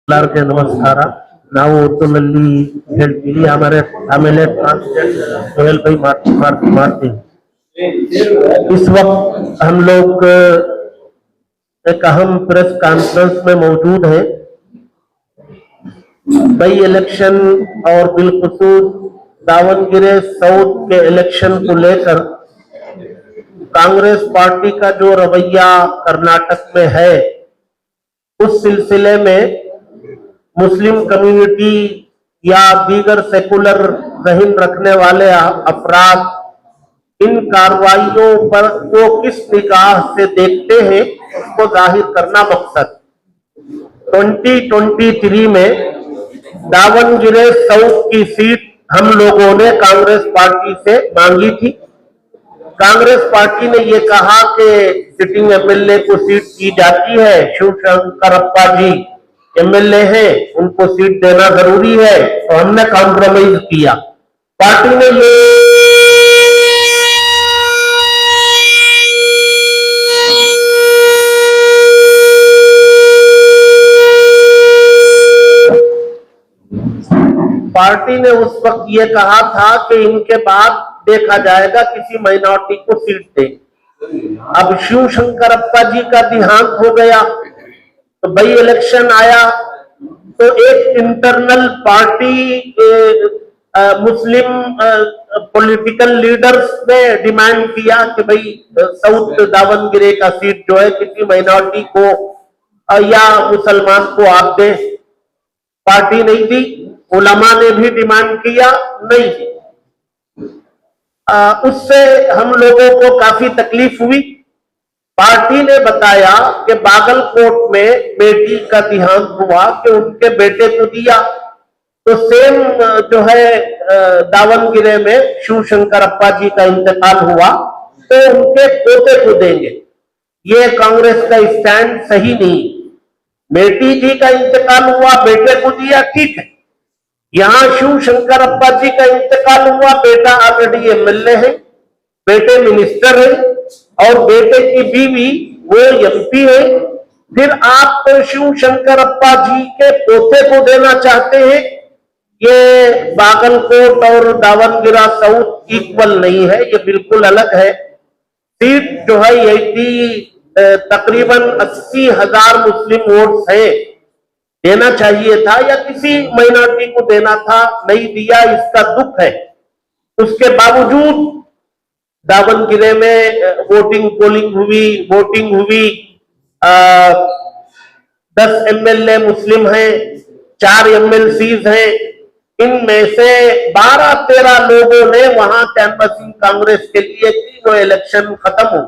ಎಲ್ಲರಿಗೆ ನಮಸ್ಕಾರ. ನಾವು ಉರ್ದುನಲ್ಲಿ ಹೇಳ್ತೀವಿ, ಆಮೇಲೆ ट्रांसलेट सोहेल भाई मारते हैं। इस वक्त हम लोग एक अहम प्रेस कॉन्फ्रेंस में मौजूद हैं। बाई इलेक्शन और बिलखुसूस दावनगिरे साउथ के इलेक्शन को लेकर कांग्रेस पार्टी का जो रवैया कर्नाटक में है, उस सिलसिले में मुस्लिम कम्युनिटी या दीगर सेकुलर जहन रखने वाले अफराद इन कार्रवाइयों पर को किस निगाह से देखते हैं, उसको जाहिर करना मकसद। 2023 में दावनगिरे साउथ की सीट हम लोगों ने कांग्रेस पार्टी से मांगी थी। कांग्रेस पार्टी ने ये कहा कि सिटिंग एमएलए को सीट दी जाती है, शिवशंकरप्पा जी एमएलए हैं, उनको सीट देना जरूरी है, तो हमने कॉम्प्रोमाइज किया। पार्टी ने ये उस वक्त ये कहा था कि इनके बाद देखा जाएगा, किसी माइनॉरिटी को सीट दें। अब शिवशंकरप्पा जी का देहांत हो गया, तो बाई इलेक्शन आया, तो एक इंटरनल पार्टी मुस्लिम पॉलिटिकल लीडर्स ने डिमांड किया कि भाई साउथ दावनगिरे का सीट जो है किसी माइनॉरिटी को या मुसलमान को आप दें। पार्टी नहीं दी, उलमा ने भी डिमांड किया, नहीं दी। उससे हम लोगों को काफी तकलीफ हुई। पार्टी ने बताया कि बागलकोट में बेटी का देहांत हुआ कि उनके बेटे को दिया, तो सेम जो है दावनगिरे में शिवशंकरप्पा जी का इंतकाल हुआ तो उनके पोते को देंगे। ये कांग्रेस का स्टैंड सही नहीं। बेटी जी का इंतकाल हुआ, बेटे को दिया, ठीक है। यहाँ शिवशंकरप्पा जी का इंतकाल हुआ, बेटा ऑलरेडी एमएलए है, बेटे मिनिस्टर है और बेटे की बीवी वो एमपी है। फिर आप तो शिवशंकरप्पा जी के पोते को देना चाहते हैं। ये बागलकोट और दावनगिरा साउथ इक्वल नहीं है, ये बिल्कुल अलग है। सीट जो है तकरीबन 80,000 मुस्लिम वोट्स है, देना चाहिए था या किसी माइनॉरिटी को देना था, नहीं दिया, इसका दुख है। उसके बावजूद दावनगिरे में वोटिंग हुई। 10 एमएलए मुस्लिम हैं, 4 एमएलसीज हैं। इनमें से 12-13 लोगों ने वहां कैंवसिंग कांग्रेस के लिए की, वो इलेक्शन खत्म हो।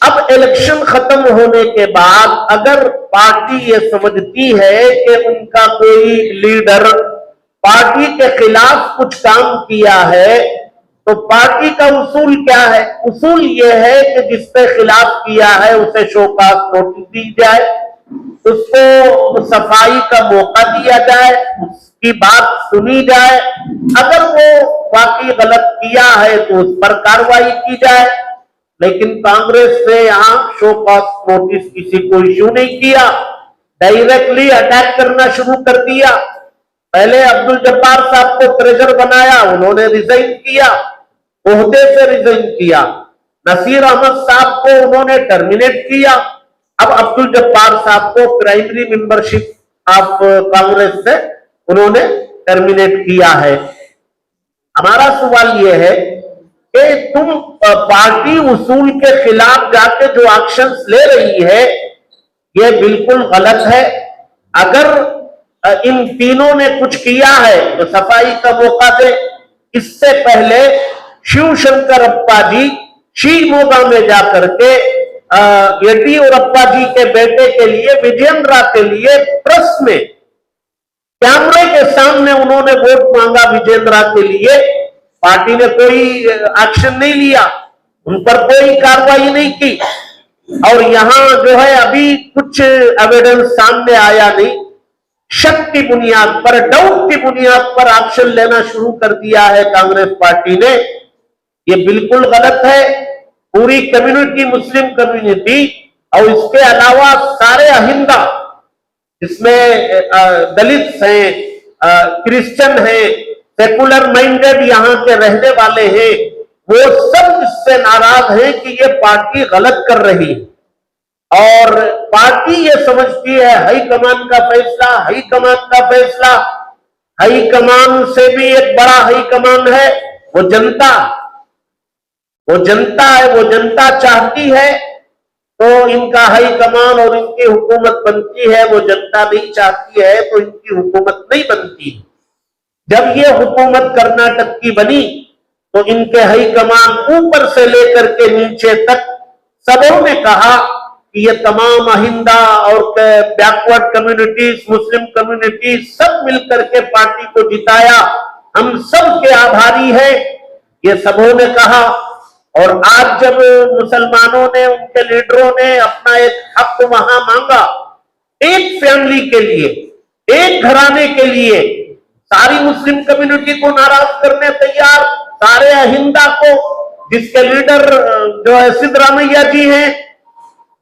अब इलेक्शन खत्म होने के बाद अगर पार्टी ये समझती है कि उनका कोई लीडर पार्टी के खिलाफ कुछ काम किया है, तो पार्टी का उसूल क्या है? उसूल ये है कि जिसके खिलाफ किया है उसे शोकाज नोटिस दी जाए, उसको सफाई का मौका दिया जाए, उसकी बात सुनी जाए। अगर वो वाकई गलत किया है तो उस पर कार्रवाई की जाए। लेकिन कांग्रेस ने यहाँ शोकाज नोटिस किसी को इश्यू नहीं किया, डायरेक्टली अटैक करना शुरू कर दिया। पहले अब्दुल जब्बार साहब को ट्रेजर बनाया, उन्होंने रिजाइन किया, ओहदे से रिजाइन किया। नसीर अहमद साहब को उन्होंने टर्मिनेट किया। अब अब्दुल जब्बार साहब को प्राइमरी मेंबरशिप ऑफ कांग्रेस से उन्होंने टर्मिनेट किया है। हमारा सवाल यह है कि तुम पार्टी उसूल के खिलाफ जाके जो एक्शंस ले रही है, यह बिल्कुल गलत है। अगर इन तीनों ने कुछ किया है तो सफाई का मौका दे। इससे पहले शिवशंकरप्पा जी शिवमोगा में जाकर के येडियुरप्पा जी के बेटे के लिए, विजयेंद्रा के लिए प्रेस में कैमरे के सामने उन्होंने वोट मांगा विजयेंद्रा के लिए। पार्टी ने कोई एक्शन नहीं लिया, उन पर कोई कार्रवाई नहीं की। और यहां जो है अभी कुछ एविडेंस सामने आया नहीं, शक की बुनियाद पर, डाउट की बुनियाद पर एक्शन लेना शुरू कर दिया है कांग्रेस पार्टी ने। ये बिल्कुल गलत है। पूरी कम्युनिटी, मुस्लिम कम्युनिटी और इसके अलावा सारे अहिंदा इसमें दलित हैं, क्रिश्चियन हैं, सेकुलर माइंडेड यहाँ के रहने वाले हैं, वो सब इससे नाराज हैं कि ये पार्टी गलत कर रही है। और पार्टी ये समझती है हाईकमान का फैसला, हाईकमान का फैसला। हाईकमान से भी एक बड़ा हाईकमान है वो जनता। वो जनता है, वो जनता चाहती है तो इनका हाईकमान और इनकी हुकूमत बनती है। वो जनता नहीं चाहती है तो इनकी हुकूमत नहीं बनती। जब ये हुकूमत कर्नाटक की बनी तो इनके हाईकमान ऊपर से लेकर के नीचे तक सबों ने कहा कि ये तमाम अहिंदा और बैकवर्ड कम्युनिटीज, मुस्लिम कम्युनिटीज सब मिलकर के पार्टी को जिताया, हम सब के आभारी हैं, ये सबों ने कहा। और आज जब मुसलमानों ने, उनके लीडरों ने अपना एक हक वहां मांगा, एक फैमिली के लिए, एक घराने के लिए, सारी मुस्लिम कम्युनिटी को नाराज करने तैयार, सारे अहिंदा को, जिसके लीडर जो है सिद्धरामैया जी हैं,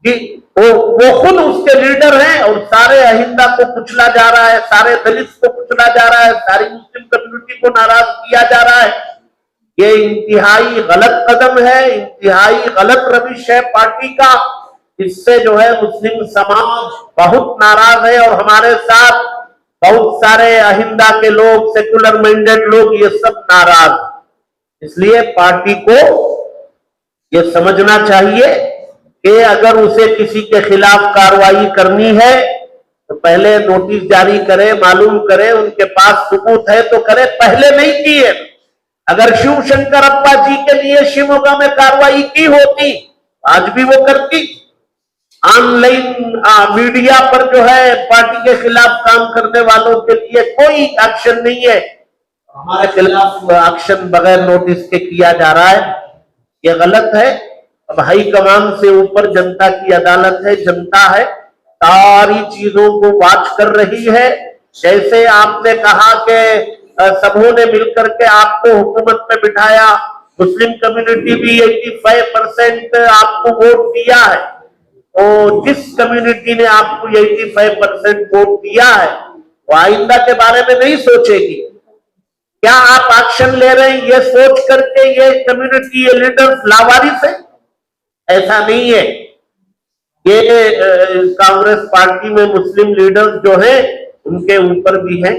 वो खुद उसके लीडर हैं, और सारे अहिंदा को कुचला जा रहा है, सारे दलित को कुचला जा रहा है, सारी मुस्लिम कम्युनिटी को नाराज किया जा रहा है। ये इंतहाई गलत कदम है, इंतहाई गलत रविश है पार्टी का। इससे जो है मुस्लिम समाज बहुत नाराज है और हमारे साथ बहुत सारे अहिंदा के लोग, सेकुलर माइंडेड लोग, ये सब नाराज। इसलिए पार्टी को ये समझना चाहिए कि अगर उसे किसी के खिलाफ कार्रवाई करनी है तो पहले नोटिस जारी करे, मालूम करे, उनके पास सबूत है तो करे, पहले नहीं किए। अगर शिव शंकर अप्पा जी के लिए शिमोगा में कार्रवाई की होती आज भी वो करती। ऑनलाइन मीडिया पर जो है पार्टी के खिलाफ काम करने वालों के लिए कोई एक्शन नहीं है, हमारे खिलाफ एक्शन बगैर नोटिस के किया जा रहा है, ये गलत है। अब हाईकमान से ऊपर जनता की अदालत है, जनता है, सारी चीजों को वॉच कर रही है। जैसे आपने कहा कि सबों ने मिलकर के आपको हुकूमत में बिठाया, मुस्लिम कम्युनिटी भी 85% आपको वोट दिया है, तो जिस कम्युनिटी ने आपको 85% वोट दिया है वो आइंदा के बारे में नहीं सोचेगी। क्या आप एक्शन ले रहे हैं ये सोच करके ये कम्युनिटी, ये लीडर्स लावारिस है? ऐसा नहीं है। ये कांग्रेस पार्टी में मुस्लिम लीडर्स जो हैं उनके ऊपर भी हैं,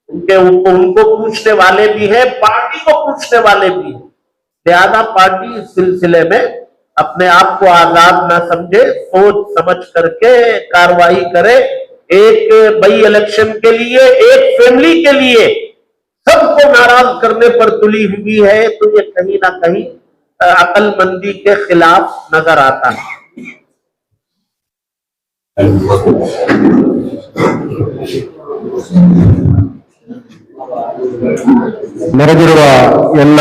उनको पूछने वाले भी हैं, पार्टी को पूछने वाले भी हैं। लिहाजा पार्टी इस सिलसिले में अपने आप को आजाद ना समझे, सोच समझ करके कार्रवाई करे। एक बाई इलेक्शन के लिए, एक फैमिली के लिए सबको नाराज करने पर तुली हुई है, तो ये कहीं ना कहीं अकलमंदी के खिलाफ नजर आता है। ನೆರೆದಿರುವ ಎಲ್ಲ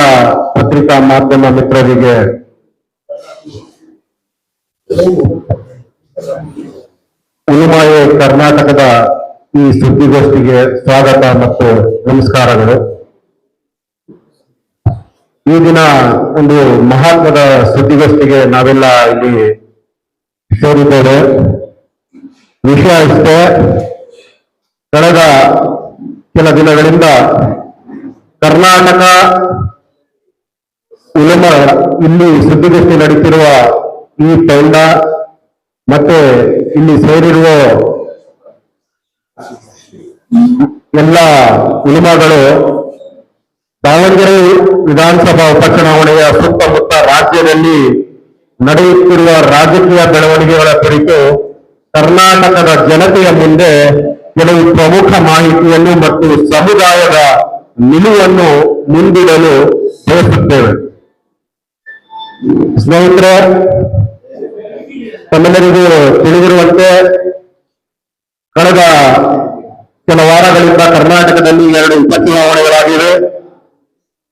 ಪತ್ರಿಕಾ ಮಾಧ್ಯಮ ಮಿತ್ರರಿಗೆ ಉಳುಮಾಯೆ ಕರ್ನಾಟಕದ ಈ ಸುದ್ದಿಗೋಷ್ಠಿಗೆ ಸ್ವಾಗತ ಮತ್ತು ನಮಸ್ಕಾರಗಳು. ಈ ದಿನ ಒಂದು ಮಹತ್ವದ ಸುದ್ದಿಗೋಷ್ಠಿಗೆ ನಾವೆಲ್ಲ ಇಲ್ಲಿ ಸೇರಿದ್ದೇವೆ. ವಿಷಯ ಇಷ್ಟೇ, ಕಳೆದ ಕೆಲ ದಿನಗಳಿಂದ ಕರ್ನಾಟಕ ಉಲಮ ಇಲ್ಲಿ ಸುದ್ದಿಗೋಷ್ಠಿ ನಡೆಸಿರುವ ಈ ತಂಡ ಮತ್ತೆ ಇಲ್ಲಿ ಸೇರಿರುವ ಎಲ್ಲ ಉಲಮಗಳು ದಾವಣಗೆರೆ ವಿಧಾನಸಭಾ ಉಪಚುನಾವಣೆಯ ಸುತ್ತಮುತ್ತ ರಾಜ್ಯದಲ್ಲಿ ನಡೆಯುತ್ತಿರುವ ರಾಜಕೀಯ ಬೆಳವಣಿಗೆಗಳ ಕುರಿತು ಕರ್ನಾಟಕದ ಜನತೆಯ ಮುಂದೆ ಕೆಲವು ಪ್ರಮುಖ ಮಾಹಿತಿಯನ್ನು ಮತ್ತು ಸಮುದಾಯದ ನಿಲುವನ್ನು ಮುಂದಿಡಲು ಬಯಸುತ್ತೇವೆ. ಸ್ನೇಹಿತರೆ, ತಮ್ಮೆಲ್ಲರಿಗೂ ತಿಳಿದಿರುವಂತೆ ಕಳೆದ ಕೆಲ ವಾರಗಳಿಂದ ಕರ್ನಾಟಕದಲ್ಲಿ 2 ಉಪಚುನಾವಣೆಗಳಾಗಿವೆ.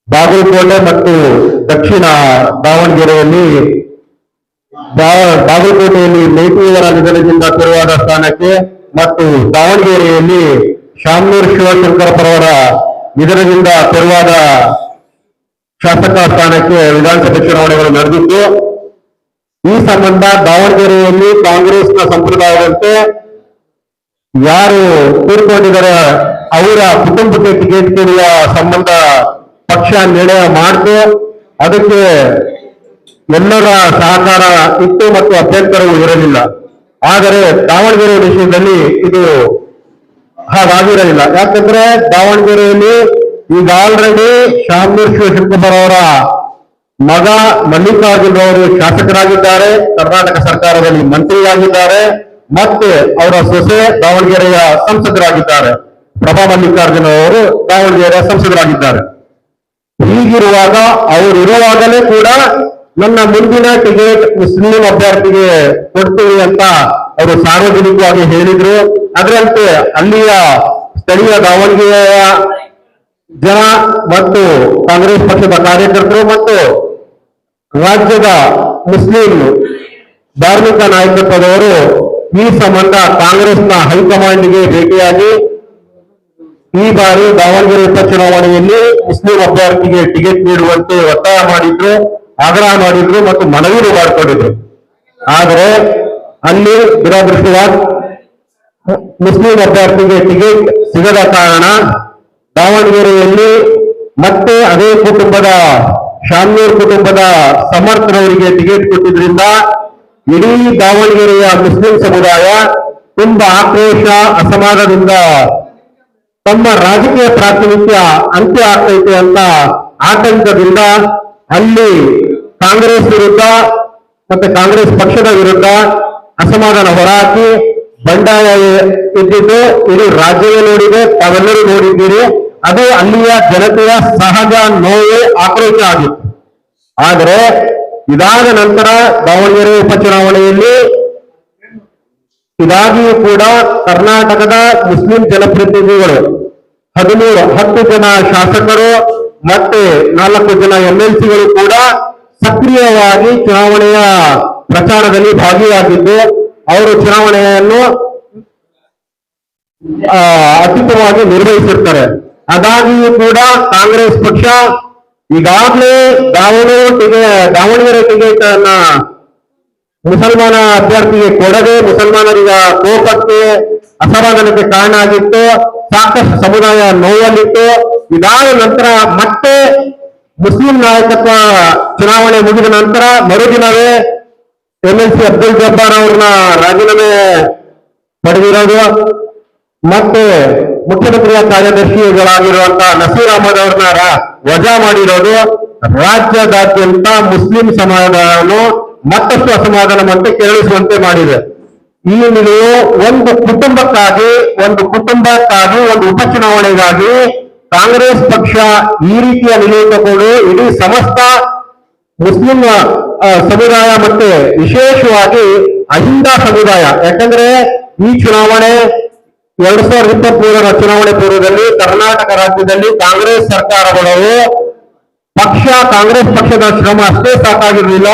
ಬಾಗಲಕೋಟೆ ಮತ್ತು ದಕ್ಷಿಣ ದಾವಣಗೆರೆಯಲ್ಲಿ ಬಾಗಲಕೋಟೆಯಲ್ಲಿ ಮೇಟಿಯವರ ನಿಧನದಿಂದ ತೆರವಾದ ಸ್ಥಾನಕ್ಕೆ ಮತ್ತು ದಾವಣಗೆರೆಯಲ್ಲಿ ಶಾಮನೂರು ಶಿವಶಂಕರಪ್ಪರವರ ನಿಧನದಿಂದ ತೆರವಾದ ಶಾಸಕ ಸ್ಥಾನಕ್ಕೆ ವಿಧಾನಸಭೆ ಚುನಾವಣೆಗಳು ನಡೆದಿದ್ದು, ಈ ಸಂಬಂಧ ದಾವಣಗೆರೆಯಲ್ಲಿ ಕಾಂಗ್ರೆಸ್ನ ಸಂಪ್ರದಾಯದಂತೆ ಯಾರು ತೀರ್ಕೊಂಡಿದ್ದಾರೆ ಅವರ ಕುಟುಂಬಕ್ಕೆ ಟಿಕೆಟ್ ಕೊಡುವ ಸಂಬಂಧ ಪಕ್ಷ ನಿರ್ಣಯ ಮಾಡ್ತು. ಅದಕ್ಕೆ ಎಲ್ಲರ ಸಹಕಾರ ಇತ್ತು ಮತ್ತು ಅಭ್ಯಂತರವೂ ಇರಲಿಲ್ಲ. ಆದರೆ ದಾವಣಗೆರೆ ವಿಷಯದಲ್ಲಿ ಇದು ಹಾಗಾಗಿರಲಿಲ್ಲ. ಯಾಕಂದ್ರೆ ದಾವಣಗೆರೆಯಲ್ಲಿ ಈಗ ಆಲ್ರೆಡಿ ಶಾಮನೂರ್ ಶಿವಶಂಕರ್ ಅವರ ಮಗ ಮಲ್ಲಿಕಾರ್ಜುನ್ ಅವರು ಶಾಸಕರಾಗಿದ್ದಾರೆ, ಕರ್ನಾಟಕ ಸರ್ಕಾರದಲ್ಲಿ ಮಂತ್ರಿಯಾಗಿದ್ದಾರೆ, ಮತ್ತೆ ಅವರ ಸೊಸೆ ದಾವಣಗೆರೆಯ ಸಂಸದರಾಗಿದ್ದಾರೆ. ಪ್ರಭಾ ಮಲ್ಲಿಕಾರ್ಜುನ್ ಅವರು ದಾವಣಗೆರೆಯ ಸಂಸದರಾಗಿದ್ದಾರೆ. ಹೀಗಿರುವಾಗ ಅವರಿರುವಾಗಲೇ ಕೂಡ ನನ್ನ ಮುಂದಿನ ಟಿಕೆಟ್ ಮುಸ್ಲಿಂ ಅಭ್ಯರ್ಥಿಗೆ ಕೊಡ್ತೀವಿ ಅಂತ ಅವರು ಸಾರ್ವಜನಿಕವಾಗಿ ಹೇಳಿದ್ರು. ಅದರಂತೆ ಅಲ್ಲಿಯ ಸ್ಥಳೀಯ ದಾವಣಗೆರೆಯ ಜನ ಮತ್ತು ಕಾಂಗ್ರೆಸ್ ಪಕ್ಷದ ಕಾರ್ಯಕರ್ತರು ಮತ್ತು ರಾಜ್ಯದ ಮುಸ್ಲಿಂ ಧಾರ್ಮಿಕ ನಾಯಕತ್ವದವರು ಈ ಸಂಬಂಧ ಕಾಂಗ್ರೆಸ್ನ ಹೈಕಮಾಂಡ್ಗೆ ಭೇಟಿಯಾಗಿ ಈ ಬಾರಿ ದಾವಣಗೆರೆ ಉಪಚುನಾವಣೆಯಲ್ಲಿ ಮುಸ್ಲಿಂ ಅಭ್ಯರ್ಥಿಗೆ ಟಿಕೆಟ್ ನೀಡುವಂತೆ ಒತ್ತಾಯ ಮಾಡಿದ್ರು, ಆಗ್ರಹ ಮಾಡಿದ್ರು ಮತ್ತು ಮನವಿ ಮಾಡಿಕೊಂಡಿದ್ರು. ಆದರೆ ಅಲ್ಲಿ ದುರದೃಷ್ಟವಾದ ಮುಸ್ಲಿಂ ಅಭ್ಯರ್ಥಿಗೆ ಟಿಕೆಟ್ ಸಿಗದ ಕಾರಣ ದಾವಣಗೆರೆಯಲ್ಲಿ ಮತ್ತೆ ಅದೇ ಕುಟುಂಬದ ಶಾಮನೂರ್ ಕುಟುಂಬದ ಸಮರ್ಥರವರಿಗೆ ಟಿಕೆಟ್ ಕೊಟ್ಟಿದ್ರಿಂದ ಇಡೀ ದಾವಣಗೆರೆಯ ಮುಸ್ಲಿಂ ಸಮುದಾಯ ತುಂಬಾ ಆಕ್ರೋಶ, ಅಸಮಾಧಾನದಿಂದ ತಮ್ಮ ರಾಜಕೀಯ ಪ್ರಾತಿನಿಧ್ಯ ಅಂತ್ಯ ಆಗ್ತೈತೆ ಅಂತ ಆತಂಕದಿಂದ ಅಲ್ಲಿ ಕಾಂಗ್ರೆಸ್ ವಿರುದ್ಧ ಮತ್ತೆ ಕಾಂಗ್ರೆಸ್ ಪಕ್ಷದ ವಿರುದ್ಧ ಅಸಮಾಧಾನ ಹೊರಹಾಕಿ ಬಂಡಾಯ ಎದ್ದಿದ್ದು ಇಡೀ ರಾಜ್ಯವೇ ನೋಡಿದೆ, ತಾವೆಲ್ಲರೂ ನೋಡಿದ್ದೀರಿ. ಅದು ಅಲ್ಲಿಯ ಜನತೆಯ ಸಹಜ ನೋವು, ಆಕ್ರೋಶ ಆಗಿತ್ತು. ಆದರೆ ಇದಾದ ನಂತರ ದಾವಣಗೆರೆ ಉಪಚುನಾವಣೆಯಲ್ಲಿ ಇದಾಗಿಯೂ ಕೂಡ ಕರ್ನಾಟಕದ ಮುಸ್ಲಿಂ ಜನಪ್ರತಿನಿಧಿಗಳು 10 ಜನ ಶಾಸಕರು ಮತ್ತೆ 4 ಜನ MLCಗಳು ಕೂಡ ಸಕ್ರಿಯವಾಗಿ ಚುನಾವಣೆಯ ಪ್ರಚಾರದಲ್ಲಿ ಭಾಗಿಯಾಗಿದ್ದು ಅವರು ಚುನಾವಣೆಯನ್ನು ಅತ್ಯುತ್ತಮವಾಗಿ ನಿರ್ವಹಿಸಿರ್ತಾರೆ. ಅದಾಗಿಯೂ ಕೂಡ ಕಾಂಗ್ರೆಸ್ ಪಕ್ಷ ಈಗಾಗಲೇ ದಾವಣಗೆರೆ ಟಿಕೆಟ್ ಅನ್ನ ಮುಸಲ್ಮಾನ ಅಭ್ಯರ್ಥಿಗೆ ಕೊಡದೆ ಮುಸಲ್ಮಾನರಿಗ ಕೋಪಕ್ಕೆ, ಅಸಮಾಧಾನಕ್ಕೆ ಕಾರಣ ಆಗಿತ್ತು. ಸಾಕಷ್ಟು ಸಮುದಾಯ ನೋವಲ್ಲಿತ್ತು. ಇದಾದ ನಂತರ ಮತ್ತೆ ಮುಸ್ಲಿಂ ನಾಯಕತ್ವ ಚುನಾವಣೆ ಮುಗಿದ ನಂತರ ಮರುದಿನವೇ MLC ಅಬ್ದುಲ್ ಜಬ್ಬಾರ್ ಅವ್ರನ್ನ ರಾಜೀನಾಮೆ ಪಡೆದಿರೋದು ಮತ್ತೆ ಮುಖ್ಯಮಂತ್ರಿಯ ಕಾರ್ಯದರ್ಶಿಗಳಾಗಿರುವಂತಹ ನಸೀರ್ ಅಹಮದ್ ಅವ್ರನ್ನ ವಜಾ ಮಾಡಿರೋದು ರಾಜ್ಯದಾದ್ಯಂತ ಮುಸ್ಲಿಂ ಸಮಾಜವನ್ನು ಮತ್ತಷ್ಟು ಅಸಮಾಧಾನ ಮತ್ತೆ ಕೆರಳಿಸುವಂತೆ ಮಾಡಿದೆ. ಈ ನಿಲುವು ಒಂದು ಕುಟುಂಬಕ್ಕಾಗಿ ಒಂದು ಉಪಚುನಾವಣೆಗಾಗಿ ಕಾಂಗ್ರೆಸ್ ಪಕ್ಷ ಈ ರೀತಿಯ ನಿಲುವು ತಗೊಂಡು ಇಡೀ ಸಮಸ್ತ ಮುಸ್ಲಿಂ ಸಮುದಾಯ ಮತ್ತೆ ವಿಶೇಷವಾಗಿ ಅಹಿಂದ ಸಮುದಾಯ, ಯಾಕಂದ್ರೆ ಈ ಚುನಾವಣೆ 2023ರ ಚುನಾವಣೆ ಪೂರ್ವದಲ್ಲಿ ಕರ್ನಾಟಕ ರಾಜ್ಯದಲ್ಲಿ ಕಾಂಗ್ರೆಸ್ ಸರ್ಕಾರಗಳು ಕಾಂಗ್ರೆಸ್ ಪಕ್ಷದ ಶ್ರಮ ಅಷ್ಟೇ ಸಾಕಾಗಿರಲಿಲ್ಲ.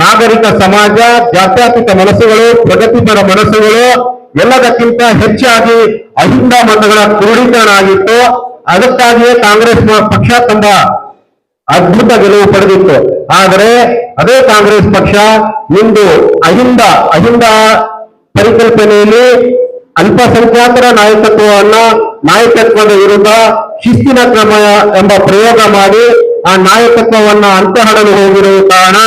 ನಾಗರಿಕ ಸಮಾಜ, ಜಾತ್ಯತೀತ ಮನಸ್ಸುಗಳು, ಪ್ರಗತಿಪರ ಮನಸ್ಸುಗಳು ಎಲ್ಲದಕ್ಕಿಂತ ಹೆಚ್ಚಾಗಿ ಅಹಿಂದ ಮತಗಳ ಕ್ರೋಢೀಕರಣ ಆಗಿತ್ತು. ಅದಕ್ಕಾಗಿಯೇ ಕಾಂಗ್ರೆಸ್ ಪಕ್ಷ ತುಂಬಾ ಅದ್ಭುತ ಗೆಲುವು ಪಡೆದಿತ್ತು. ಆದರೆ ಅದೇ ಕಾಂಗ್ರೆಸ್ ಪಕ್ಷ ಇಂದು ಅಹಿಂದ ಪರಿಕಲ್ಪನೆಯಲ್ಲಿ ಅಲ್ಪಸಂಖ್ಯಾತರ ನಾಯಕತ್ವದ ವಿರುದ್ಧ ಶಿಸ್ತಿನ ಕ್ರಮ ಎಂಬ ಪ್ರಯೋಗ ಮಾಡಿ ಆ ನಾಯಕತ್ವವನ್ನ ಅಂತ್ಯಹಡಲು ಹೋಗಿರುವ ಕಾರಣ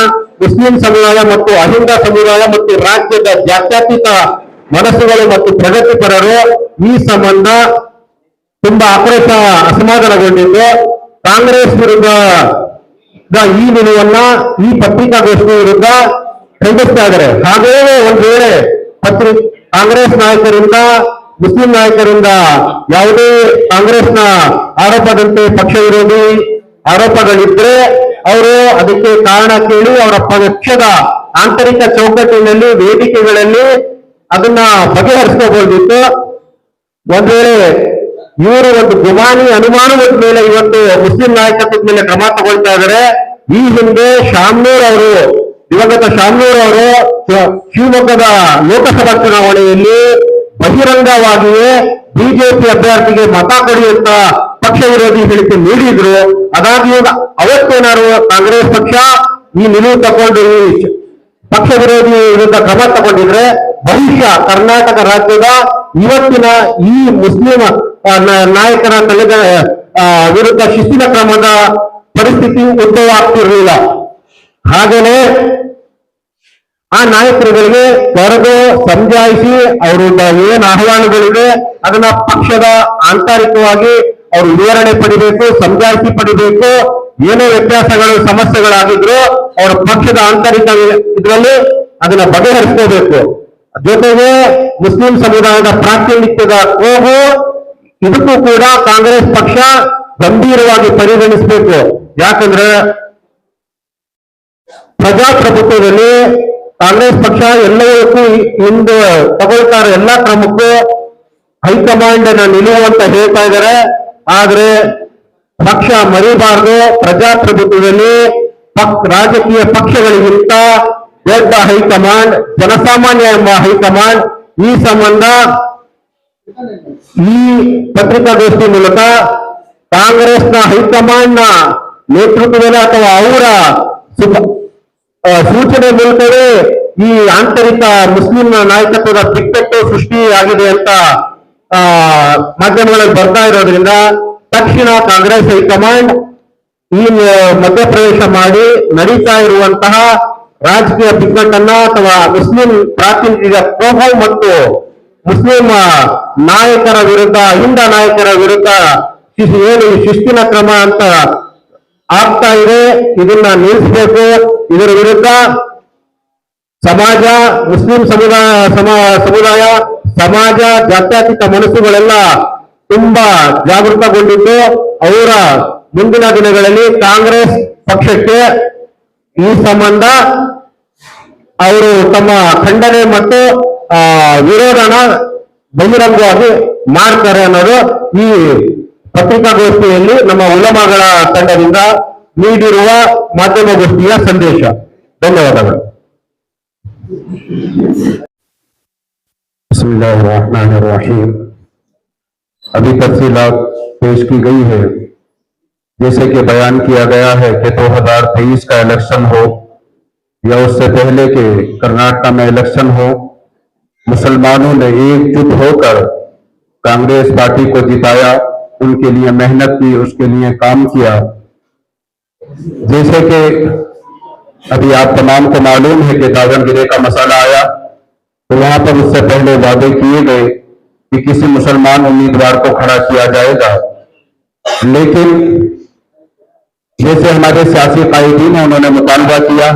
ಮುಸ್ಲಿಂ ಸಮುದಾಯ ಮತ್ತು ಅಹಿಂದ ಸಮುದಾಯ ಮತ್ತು ರಾಜ್ಯದ ಜಾತ್ಯತೀತ ಮನಸ್ಸುಗಳು ಮತ್ತು ಪ್ರಗತಿಪರರು ಈ ಸಂಬಂಧ ತುಂಬಾ ಆಕ್ರೋಶ, ಅಸಮಾಧಾನಗೊಂಡಿದ್ದು ಕಾಂಗ್ರೆಸ್ ವಿರುದ್ಧ ಈ ನಿಲುವನ್ನ ಈ ಪತ್ರಿಕಾಗೋಷ್ಠಿ ವಿರುದ್ಧ ಖಂಡಿಸ್ತಾ ಇದ್ದಾರೆ. ಹಾಗೆಯೇ ಒಂದ್ ವೇಳೆ ಕಾಂಗ್ರೆಸ್ ನಾಯಕರಿಂದ ಮುಸ್ಲಿಂ ನಾಯಕರಿಂದ ಯಾವುದೇ ಕಾಂಗ್ರೆಸ್ನ ಆರೋಪದಂತೆ ಪಕ್ಷ ವಿರೋಧಿ ಆರೋಪಗಳಿದ್ರೆ ಅವರು ಅದಕ್ಕೆ ಕಾರಣ ಕೇಳಿ ಅವರ ಪಕ್ಷದ ಆಂತರಿಕ ಚೌಕಟ್ಟಿನಲ್ಲಿ ವೇದಿಕೆಗಳಲ್ಲಿ ಅದನ್ನ ಬಗೆಹರಿಸ್ಕೋಬಹುದಿತ್ತು. ಒಂದ್ ವೇಳೆ ಇವರು ಒಂದು ಗುಮಾನಿ ಅನುಮಾನದ ಮೇಲೆ ಇವತ್ತು ಮುಸ್ಲಿಂ ನಾಯಕತ್ವದ ಮೇಲೆ ಕ್ರಮ ತಗೊಳ್ತಾ ಇದ್ದಾರೆ. ಈ ಹಿಂದೆ ದಿವಂಗತ ಶಾಮನೂರ್ ಅವರು ಶಿವಮೊಗ್ಗದ ಲೋಕಸಭಾ ಚುನಾವಣೆಯಲ್ಲಿ ಬಹಿರಂಗವಾಗಿಯೇ ಬಿಜೆಪಿ ಅಭ್ಯರ್ಥಿಗೆ ಮತ ಕೊಡಿ ಅಂತ ಪಕ್ಷ ವಿರೋಧಿ ಹೇಳಿಕೆ ನೀಡಿದ್ರು. ಅದಾಗಿಯೂ ಅವತ್ತೇನಾದ್ರು ಕಾಂಗ್ರೆಸ್ ಪಕ್ಷ ಈ ನಿಲುವು ತಗೊಂಡು ಪಕ್ಷ ವಿರೋಧಿ ವಿರುದ್ಧ ಕ್ರಮ ತಗೊಂಡಿದ್ರೆ ಬಹುಶಃ ಕರ್ನಾಟಕ ರಾಜ್ಯದ ಇವತ್ತಿನ ಈ ಮುಸ್ಲಿಂ ನಾಯಕರ ವಿರುದ್ಧ ಶಿಸ್ತಿನ ಕ್ರಮದ ಪರಿಸ್ಥಿತಿ ಉದ್ಭವ ಆಗ್ತಿರ್ಲಿಲ್ಲ. ಹಾಗೇನೆ ಆ ನಾಯಕರುಗಳಿಗೆ ಕರೆದು ಸಮಜಾಯಿಸಿ ಅವರ ಏನ್ ಆಹ್ವಾನಗಳಿವೆ ಅದನ್ನ ಪಕ್ಷದ ಆಂತರಿಕವಾಗಿ ಅವರು ವಿವರಣೆ ಪಡಿಬೇಕು, ಸಮಜಾಯಿಸಿ ಪಡಿಬೇಕು. ಏನೇ ವ್ಯತ್ಯಾಸಗಳು ಸಮಸ್ಯೆಗಳಾಗಿದ್ರು ಅವರ ಪಕ್ಷದ ಆಂತರಿಕ ಇದರಲ್ಲಿ ಅದನ್ನ ಬಗೆಹರಿಸ್ಕೋಬೇಕು. ಜೊತೆಗೆ ಮುಸ್ಲಿಂ ಸಮುದಾಯದ ಪ್ರಾತಿನಿಧ್ಯದ ಕೂಗು ಇದಕ್ಕೂ ಕೂಡ ಕಾಂಗ್ರೆಸ್ ಪಕ್ಷ ಗಂಭೀರವಾಗಿ ಪರಿಗಣಿಸಬೇಕು. ಯಾಕಂದ್ರೆ ಪ್ರಜಾಪ್ರಭುತ್ವದಲ್ಲಿ ಕಾಂಗ್ರೆಸ್ ಪಕ್ಷ ಎಲ್ಲವಕ್ಕೂ ಹಿಂದೆ ತಗೊಳ್ತಾರೆ, ಎಲ್ಲಾ ಕ್ರಮಕ್ಕೂ ಹೈಕಮಾಂಡ್ ನಿಲುವು ಅಂತ ಹೇಳ್ತಾ ಇದ್ದಾರೆ. ಆದ್ರೆ ಪಕ್ಷ ಮರಿಬಾರದು. ಪ್ರಜಾಪ್ರಭುತ್ವದಲ್ಲಿ ರಾಜಕೀಯ ಪಕ್ಷಗಳಿಗಿಂತ ದೊಡ್ಡ ಹೈಕಮಾಂಡ್ ಜನಸಾಮಾನ್ಯ ಎಂಬ ಹೈಕಮಾಂಡ್. ಈ ಸಂಬಂಧ ಈ ಪತ್ರಿಕಾಗೋಷ್ಠಿ ಮೂಲಕ ಕಾಂಗ್ರೆಸ್ನ ಹೈಕಮಾಂಡ್ ನ ನೇತೃತ್ವದಲ್ಲಿ ಅಥವಾ ಅವರ ಸೂಚನೆ ಮೂಲಕವೇ ಈ ಆಂತರಿಕ ಮುಸ್ಲಿಂ ನಾಯಕತ್ವದ ಬಿಕ್ಕಟ್ಟು ಸೃಷ್ಟಿಯಾಗಿದೆ ಅಂತ ಮಾಧ್ಯಮಗಳಲ್ಲಿ ಬರ್ತಾ ಇರೋದ್ರಿಂದ ತಕ್ಷಣ ಕಾಂಗ್ರೆಸ್ ಹೈಕಮಾಂಡ್ ಈ ಮಧ್ಯಪ್ರವೇಶ ಮಾಡಿ ನಡೀತಾ ಇರುವಂತಹ ರಾಜಕೀಯ ಬಿಕ್ಕಟ್ಟನ್ನ ಅಥವಾ ಮುಸ್ಲಿಂ ಪ್ರಾತಿನಿಧ್ಯದ ಕೋಮು ಮತ್ತು ಮುಸ್ಲಿಂ ನಾಯಕರ ವಿರುದ್ಧ ಹಿಂದ ನಾಯಕರ ವಿರುದ್ಧ ಏನು ಶಿಸ್ತಿನ ಕ್ರಮ ಅಂತ ಆಗ್ತಾ ಇದೆ ಇದನ್ನ ನಿಲ್ಲಿಸಬೇಕು. ಇದರ ವಿರುದ್ಧ ಸಮಾಜ, ಮುಸ್ಲಿಂ ಸಮುದಾಯ, ಸಮಾಜ, ಜಾತ್ಯತೀತ ಮನಸ್ಸುಗಳೆಲ್ಲ ತುಂಬಾ ಜಾಗೃತಗೊಂಡಿದ್ದು ಅವರ ಮುಂದಿನ ದಿನಗಳಲ್ಲಿ ಕಾಂಗ್ರೆಸ್ ಪಕ್ಷಕ್ಕೆ ಈ ಸಂಬಂಧ ಅವರು ತಮ್ಮ ಖಂಡನೆ ಮತ್ತು ವಿರೋಧನ ಬಹಿರಂಗವಾಗಿ ಮಾಡ್ತಾರೆ ಅನ್ನೋದು ಈ ಪತ್ರಿಕಾಗೋಷ್ಠಿಯಲ್ಲಿ ನಮ್ಮ ಉಲಮಾಗಳ ತಂಡದಿಂದ ನೀಡಿರುವ ಮಾಧ್ಯಮಗೋಷ್ಠಿಯ ಸಂದೇಶ. ಧನ್ಯವಾದಗಳು. बिस्मिल्लाहिर्रहमानिर्रहीम। अभी तफसीलात पेश की गई है। जैसे कि बयान किया गया है कि 2023 का इलेक्शन हो या उससे पहले के कर्नाटक में इलेक्शन हो, मुसलमानों ने एकजुट होकर कांग्रेस पार्टी को जिताया, उनके लिए मेहनत की, उसके लिए काम किया। जैसे कि अभी आप तमाम को मालूम है कि दावनगिरी का मसला आया तो वहां पर उससे पहले वादे किए गए कि किसी मुसलमान उम्मीदवार को खड़ा किया जाएगा, लेकिन जैसे हमारे सियासी कायदीन है उन्होंने मुतालबा किया,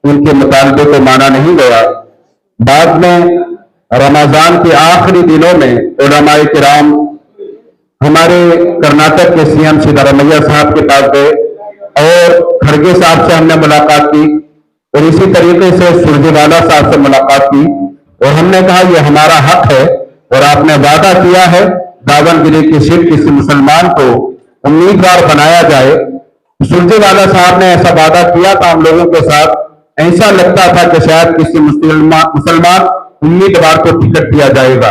उनके मुतालबे को माना नहीं गया। बाद में रमजान के आखिरी दिनों में उलमाए किराम हमारे कर्नाटक के सीएम सिद्धरामैया साहब के पास गए और खड़गे साहब से हमने मुलाकात की और इसी तरीके से सुरजेवाला साहब से मुलाकात की और हमने कहा यह हमारा हक है और आपने वादा किया है दावनगिरी की सीट किसी मुसलमान को उम्मीदवार बनाया जाए। सुरजेवाला साहब ने ऐसा वादा किया था हम लोगों के साथ। ऐसा लगता था कि शायद किसी मुसलमान उम्मीदवार को टिकट दिया जाएगा,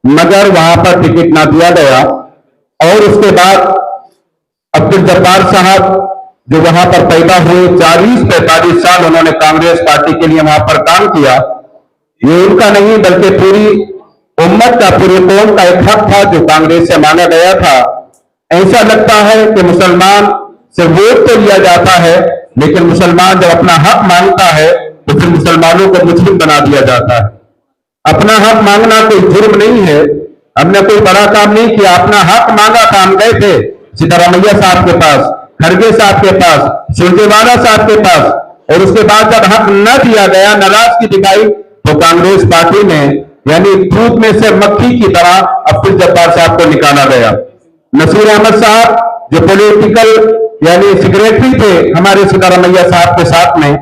मगर वहां पर टिकट ना दिया गया। और उसके बाद अब्दुल जब्बार साहब जो वहां पर पैदा हुए, 40-45 साल उन्होंने कांग्रेस पार्टी के लिए वहां पर काम किया। ये उनका नहीं बल्कि पूरी उम्मत का, पूरी कौम का एक हक था जो कांग्रेस से मांगा गया था। ऐसा लगता है कि मुसलमान से वोट तो लिया जाता है, लेकिन मुसलमान जब अपना हक मांगता है तो फिर मुसलमानों को मुस्लिम बना दिया जाता है। अपना हक मांगना कोई जुर्म नहीं है, हमने कोई बड़ा काम नहीं किया, अपना हक मांगा था। हम गए थे सिद्धरामैया साहब के पास, खड़गे साहब के पास, सुरजेवाला साहब के पास, और उसके बाद जब हक न दिया गया, नाराजगी दिखाई, तो कांग्रेस पार्टी ने यानी दूध में से मक्खी की तरह अब्दुल जब्बार साहब को निकाला गया। नसीर अहमद साहब जो पॉलिटिकल यानी सेक्रेटरी थे हमारे सिद्धरामैया साहब के साथ में,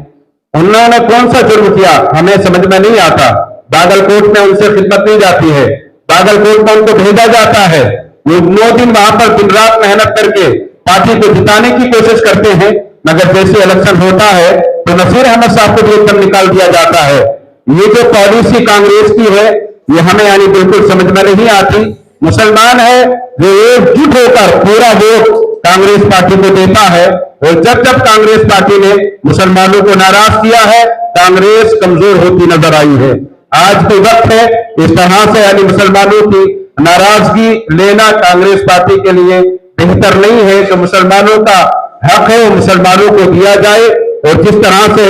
उन्होंने कौन सा जुर्म किया हमें समझ में नहीं आता। बागलकोट में उनसे खिदमत नहीं जाती है, बागलकोट में उनको भेजा जाता है, वो 9 दिन वहां पर दिन रात मेहनत करके पार्टी को जिताने की कोशिश करते हैं, मगर जैसे इलेक्शन होता है तो नसीर अहमद साहब को भी एकदम निकाल दिया जाता है। ये जो पॉलिसी कांग्रेस की है ये हमें यानी बिल्कुल समझ में नहीं आती। मुसलमान है जो एकजुट होकर पूरा वोट कांग्रेस पार्टी को देता है, और जब जब कांग्रेस पार्टी ने मुसलमानों को नाराज किया है कांग्रेस कमजोर होती नजर आई है। आज कोई वक्त है इस तरह से यानी मुसलमानों की नाराजगी लेना कांग्रेस पार्टी के लिए बेहतर नहीं है। तो मुसलमानों का हक है वो मुसलमानों को दिया जाए, और जिस तरह से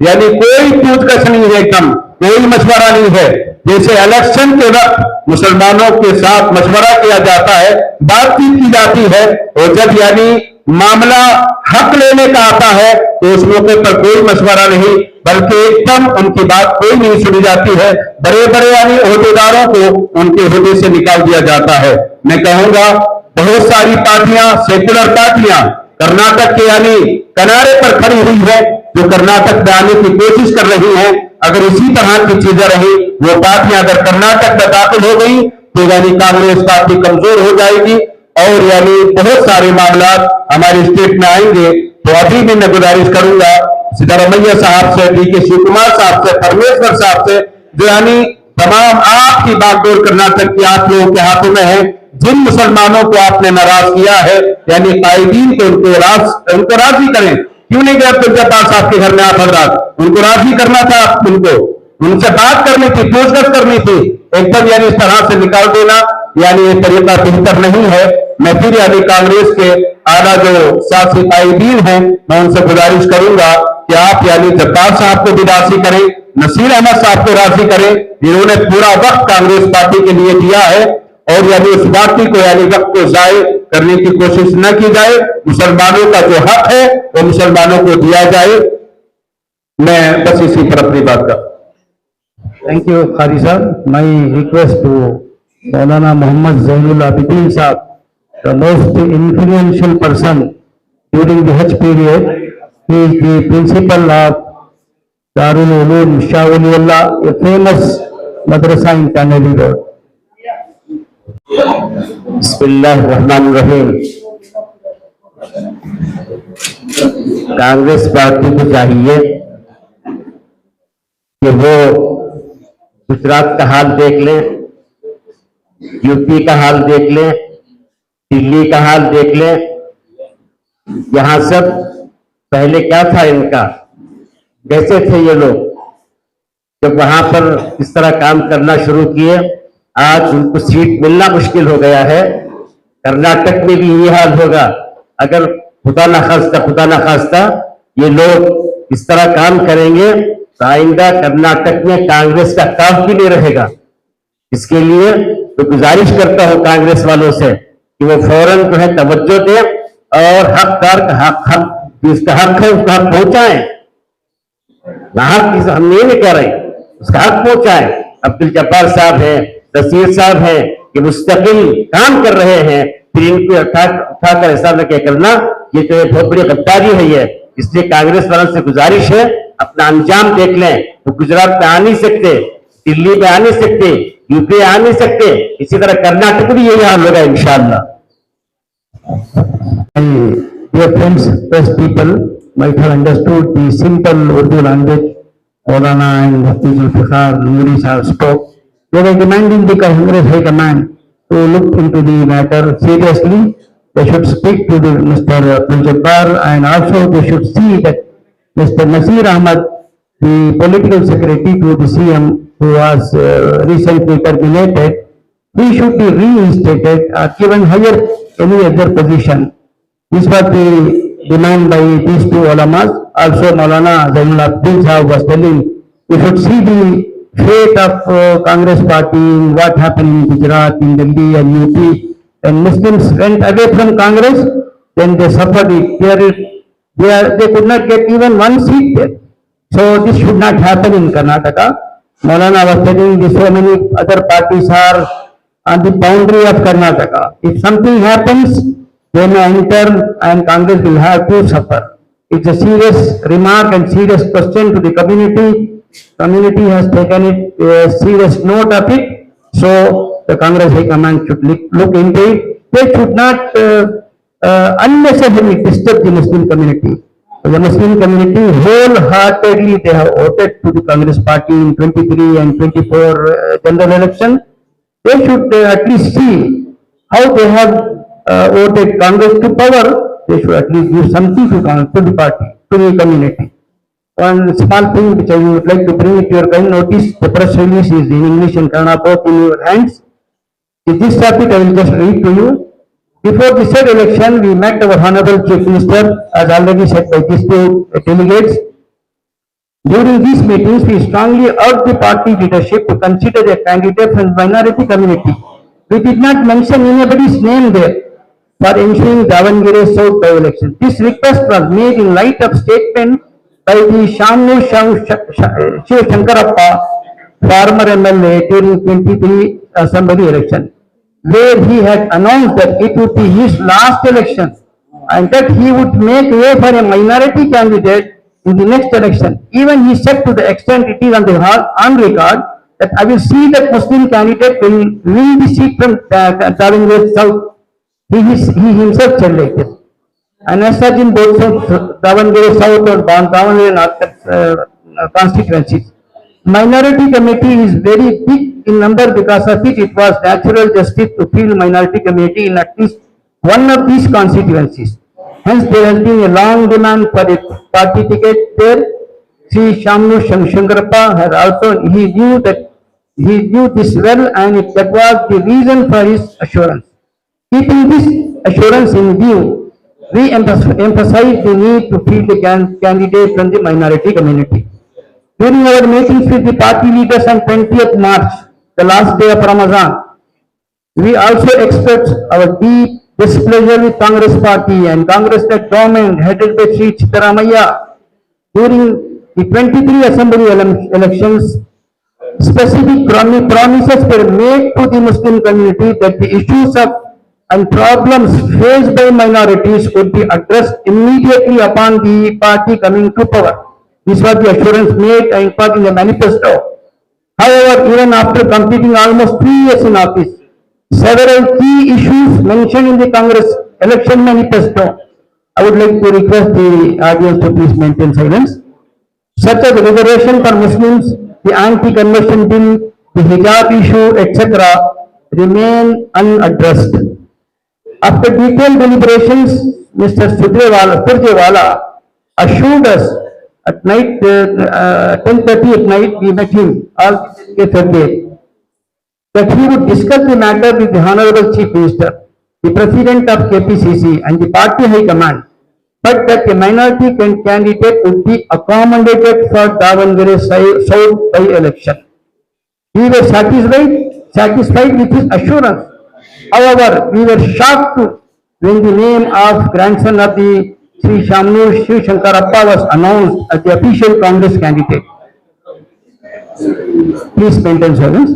यानी कोई पूछताछ नहीं है, एकदम कोई मशवरा नहीं है। जैसे इलेक्शन के वक्त मुसलमानों के साथ मशवरा किया जाता है, बातचीत की जाती है, और जब यानी मामला हक लेने का आता है तो उस मौके पर कोई मशवरा नहीं, बल्कि एकदम उनकी बात कोई नहीं सुनी जाती है। बड़े बड़े यानी ओहदेदारों को उनके ओहदे से निकाल दिया जाता है। मैं कहूंगा बहुत सारी पार्टियां, सेकुलर पार्टियां कर्नाटक के यानी किनारे पर खड़ी हुई है, जो कर्नाटक में आने की कोशिश कर रही है। अगर इसी तरह की चीजें रही, वो पार्टियां अगर कर्नाटक में दाखिल हो गई तो यानी कांग्रेस पार्टी कमजोर हो जाएगी, और यानी बहुत सारे मामला हमारे स्टेट में आएंगे। तो अभी भी मैं गुजारिश करूंगा सिद्धरमैया साहब से, डीके शिव कुमार साहब से, परमेश्वर साहब से, जो यानी तमाम आपकी बागडोर कर्नाटक की आप लोगों के हाथों में है। जिन मुसलमानों को आपने नाराज किया है यानी कायदीन को उनको राजी करें। क्यों नहीं गए अब्दुल जब्बार साहब के घर में आप हजरात? उनको राजी करना था, उनको उनसे बात करनी थी, पूछताछ करनी थी। एकदम यानी इस तरह से निकाल देना यानी ये तरीका बेहतर नहीं है। मैं फिर यानी कांग्रेस के आला जो सियासी कायदीन हैं, मैं उनसे गुजारिश करूंगा कि आप यानी जब्बार साहब को भी राजी करें, नसीर अहमद साहब को राजी करें। इन्होंने पूरा वक्त कांग्रेस पार्टी के लिए दिया है, और यानी उस पार्टी को यानी वक्त को जाए करने की कोशिश न की जाए। मुसलमानों का जो हक है वो मुसलमानों को दिया जाए। मैं बस इसी पर अपनी बात का Thank you, Qari sir. My request to Maulana Muhammad Zainul Abidin Sahab, the most influential person during the Hajj period. He is the principal of Darul Uloom Shah Waliullah, a famous madrasa in Kanadi Road. बिस्मिल्लाहिर्रहमानिर्रहीम। Congress party को चाहिए कि वो गुजरात का हाल देख लें, UP का हाल देख लें, दिल्ली का हाल देख लें। यहाँ सब पहले क्या था इनका, कैसे थे ये लोग, जब वहां पर इस तरह काम करना शुरू किए, आज उनको सीट मिलना मुश्किल हो गया है। कर्नाटक में भी ये हाल होगा अगर खुदा न खास्ता ये लोग इस तरह काम करेंगे तो आइंदा कर्नाटक में कांग्रेस का काफ भी नहीं रहेगा। इसके लिए तो गुजारिश करता हूं कांग्रेस वालों से कि वो फौरन जो है तवज्जो दें और हकदार का हक जिसका हक है उसका हक पहुंचाएं। हक हम ये नहीं कह रहे, उसका हक पहुंचाएं। अब्दुल जब्बार साहब हैं, नसीर साहब हैं, ये मुस्तकिल काम कर रहे हैं, फिर इनको उठाकर ऐसा न क्या करना, ये तो बहुत बड़ी गद्दारी है ये। इसलिए कांग्रेस वालों से गुजारिश है अपना अंजाम देख लें। वो गुजरात में आ नहीं सकते, दिल्ली में आ नहीं सकते, यूपी आ नहीं सकते, इसी तरह कर्नाटक भी यही हाल होगा इंशाअल्लाह। Dear friends, press people might have understood the simple Urdu language Maulana and Hafiz al-Fikhar Nuri Sahab spoke. They were demanding the Congress High Command to look into the matter seriously. They should speak to Mr. Abdul Jabbar, and also they should see that Mr. Nasir Ahmad, the political secretary to the CM, who was recently terminated, he should be reinstated or given higher any other position. This was the demand by these two ulamas. Also, Maulana Zainul Abidin Sahab was telling, we should see the fate of Congress party, what happened in Gujarat, in Delhi and UP. When Muslims went away from Congress, then they suffered it. They could not get even one seat there. So this should not happen in Karnataka. Maulana was telling that so many other parties are on the boundary of Karnataka. If something happens, they may enter and Congress will have to suffer. It's a serious remark and serious question to the community. Community has taken it a serious note of it. So the Congress High Command should look into it. They should not unnecessarily disturb the Muslim community. The Muslim community wholeheartedly they have voted to the Congress party in 23 and 24 general election. They should at least see how they have voted Congress to power. They should at least give something to the party, to the community. one small thing which I would like to bring it to your kind notice. The press release is in English and Kannada both in your hands. In this topic, I will just read to you. Before the said election, we met our Honorable Chief Minister, as already said by these two delegates. During these meetings, we strongly urged the party leadership to consider a candidate from the minority community. We did not mention anybody's name there for ensuring Davangere South by-election. This request was made in light of statement by the Shamnu Shiv Shankarappa, former MLA, during 23 Assembly election, where he had announced that it would be his last election and that he would make way for a minority candidate in the next election. Even he said, to the extent it is on record, that I will see that Muslim candidate will win the seat from Davangere South. He himself said like this. And as such, in both Davangere South or Davangere North constituencies, minority committee is very big in number, because of which it was natural justice to field minority committee in at least one of these constituencies. Hence, there has been a long demand for a party ticket there. Sri Shamnu Shankarappa has also, he knew this well, and that was the reason for his assurance. Keeping this assurance in view, we emphasize the need to field a candidate from the minority community. During our meetings with the party leaders on 20th March, the last day of Ramadan, we also expressed our deep displeasure with Congress party and Congress-led government headed by Sri Chitaramayya. During the 23 Assembly elections, specific promises were made to the Muslim community that the issues of and problems faced by minorities would be addressed immediately upon the party coming to power. This was the assurance made in the manifesto. However, even after completing almost 3 years in office, several key issues mentioned in the Congress election manifesto, I would like to request the audience to please maintain silence, such as reservation for Muslims, the anti-conversion bill, the hijab issue, etc., remain unaddressed. After detailed deliberations, Mr. Surjewala assured us at night, 10:30 at night, we met him, all Thursday, that he would discuss the matter with the Honorable Chief Minister, the President of KPCC and the party high command, but that a minority candidate would be accommodated for Davangere South by-election. We were satisfied with his assurance. However, we were shocked when the name of grandson of the Sri Shamnu Shiv Shankarappa was announced as the official Congress candidate. Please maintain silence.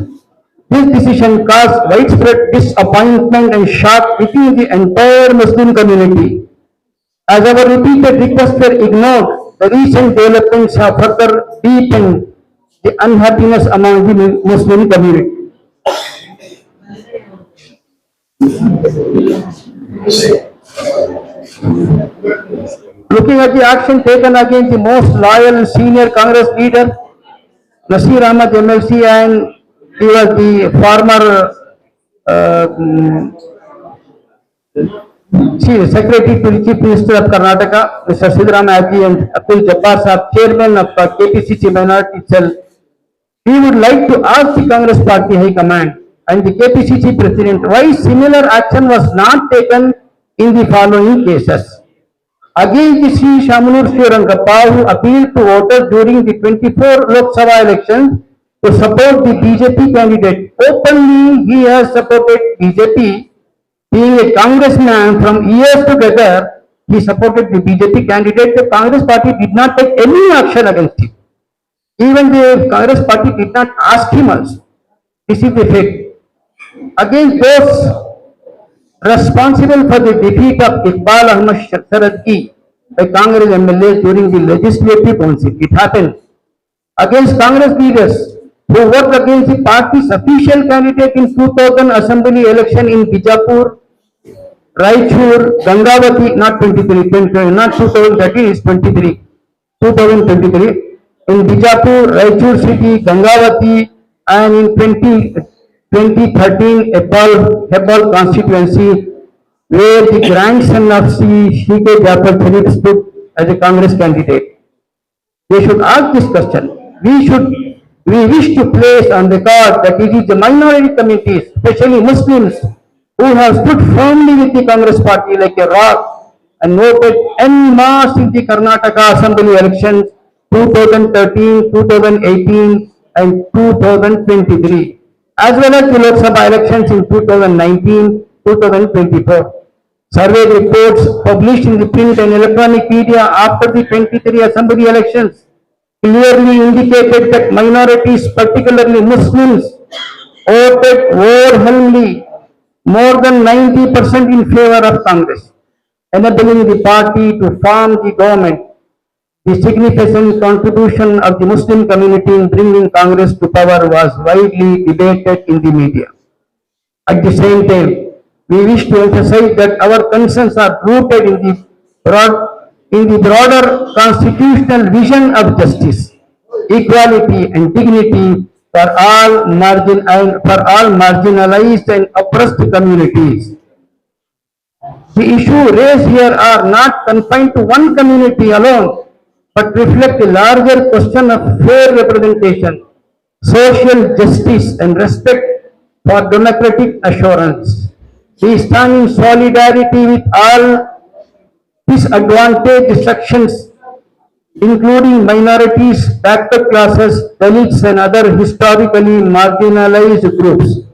This decision caused widespread disappointment and shock within the entire Muslim community. As our repeated requests were ignored, the recent developments have further deepened the unhappiness among the Muslim community. Looking at the action taken against the most loyal and senior Congress leader, Nasir Ahmad MLC, and he was the former Secretary to the Chief Minister of Karnataka, Mr. Siddaramaiah, and Abdul Jabbar Sahab, Chairman of KPCC Minority Cell. We would like to ask the Congress Party High Command and the KPCC President why similar action was not taken in the following cases. Against the Sri Shamnu Shiv Shankarappa, who appealed to voters during the 24 Lok Sabha elections to support the BJP candidate. Openly, he has supported BJP. Being a congressman from years together, he supported the BJP candidate. The Congress party did not take any action against him. Even the Congress party did not ask him also. This is the fact. Against those responsible for the defeat of Iqbal Ahmad Saradki by Congress MLA during the legislative council, it happened. Against Congress leaders who worked against the party's official candidate in 2000 assembly election in Bijapur, Raichur, Gangavati, not 23, not 2013, it's 23, 2023, in Bijapur, Raichur city, Gangavati, and in 2013, Hebbal constituency, where the grandson of C.K. Jafar Sharif stood as a Congress candidate. they should ask this question. We wish to place on record that it is the minority communities, especially Muslims, who have stood firmly with the Congress party like a rock and voted en masse in the Karnataka Assembly elections 2013, 2018 and 2023, as well as the Lok Sabha elections in 2019, 2024. Survey reports published in the print and electronic media after the 23 assembly elections clearly indicated that minorities, particularly Muslims, voted overwhelmingly more than 90% in favor of Congress, enabling the party to form the government. The significant contribution of the Muslim community in bringing Congress to power was widely debated in the media. At the same time, we wish to emphasize that our concerns are rooted in the broader constitutional vision of justice, equality and dignity for all marginalized and oppressed communities. The issues raised here are not confined to one community alone, but reflect a larger question of fair representation, social justice and respect for democratic assurance. We stand in solidarity with all disadvantaged sections, including minorities, backward classes, Dalits and other historically marginalized groups,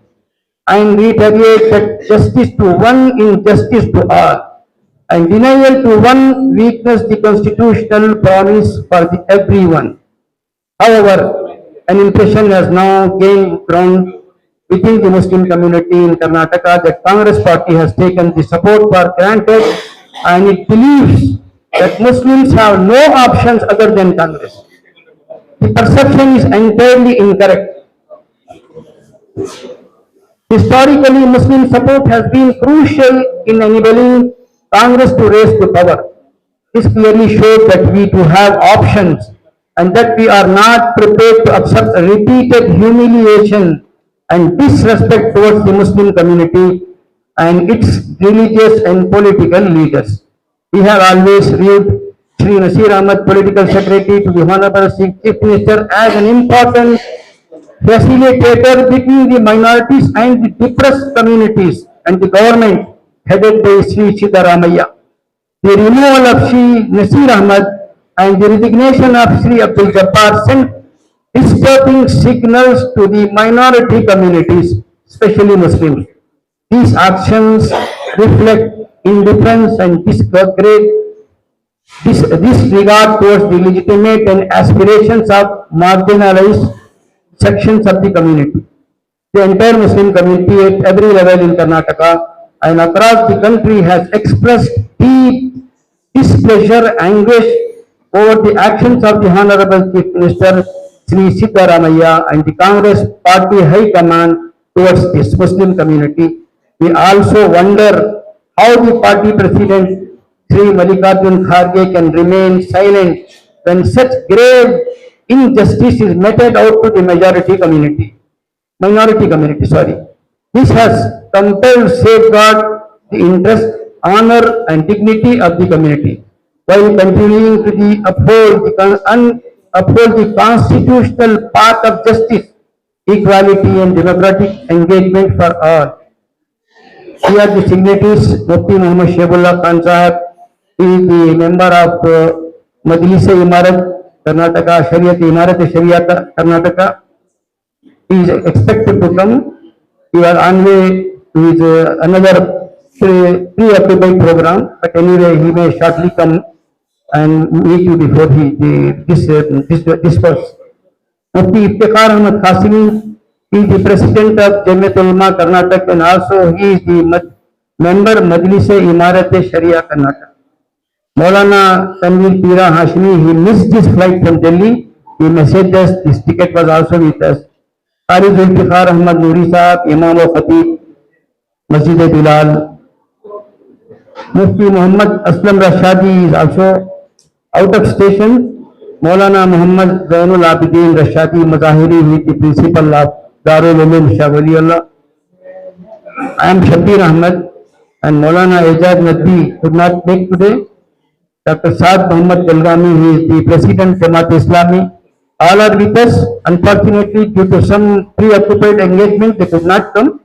and reiterate that justice to one is justice to all, and denial to one weakens the constitutional promise for everyone. However, an impression has now gained ground within the Muslim community in Karnataka that Congress party has taken the support for granted and it believes that Muslims have no options other than Congress. The perception is entirely incorrect. Historically, Muslim support has been crucial in enabling Congress to rise to power. This clearly shows that we do have options and that we are not prepared to accept repeated humiliation and disrespect towards the Muslim community and its religious and political leaders. We have always viewed Sri Nasir Ahmad, Political Secretary to the Honorable Chief Minister, as an important facilitator between the minorities and the depressed communities and the government headed by Sri Siddaramaiah. The removal of Sri Nasir Ahmad and the resignation of Sri Abdul Jabbar sent disturbing signals to the minority communities, especially Muslims. These actions reflect indifference and disregard towards the legitimate and aspirations of marginalized sections of the community. The entire Muslim community at every level in Karnataka and across the country has expressed deep displeasure, anguish over the actions of the Honorable Chief Minister Sri Siddaramaiah and the Congress Party High Command towards this Muslim community. We also wonder how the party president Sri Mallikarjun Kharge can remain silent when such grave injustice is meted out to the minority community. This has compelled safeguard the interest, honor and dignity of the community, while continuing to uphold the constitutional path of justice, equality and democratic engagement for all. Here are the signatories. Mufti Muhammad Shaibullah Khan Sahab is the member of Majlis-e-Imarat Karnataka, Shariat Karnataka. He is expected to come. He was on way to his another preoccupied program, but anyway he may shortly come and meet you before this course. Mufti Iftikhar Ahmad Qasimi is the president of Jamiat Ulama Karnataka and also he is the member Majlis-e-Imarat Sharia Karnataka. Maulana Tanveer Pira Hashmi, he missed his flight from Delhi. He messaged us, his ticket was also with us. Qari Zulfiqar Ahmad Nuri Sahab, Imam wa Khatib, Masjid Bilal. Mufti Muhammad Aslam Rashadi is also out of station. Maulana Muhammad Zainul Abidin Rashadi Mazahiri is the principal of Darul Ulum Shah Waliullah. I am Shabir Ahmad and Maulana Ejaz Nadvi could not make today. Dr. Saad Muhammad Galgami, he is the President Jamaat Islami. All are with us. Unfortunately, due to some preoccupied engagement, they could not come.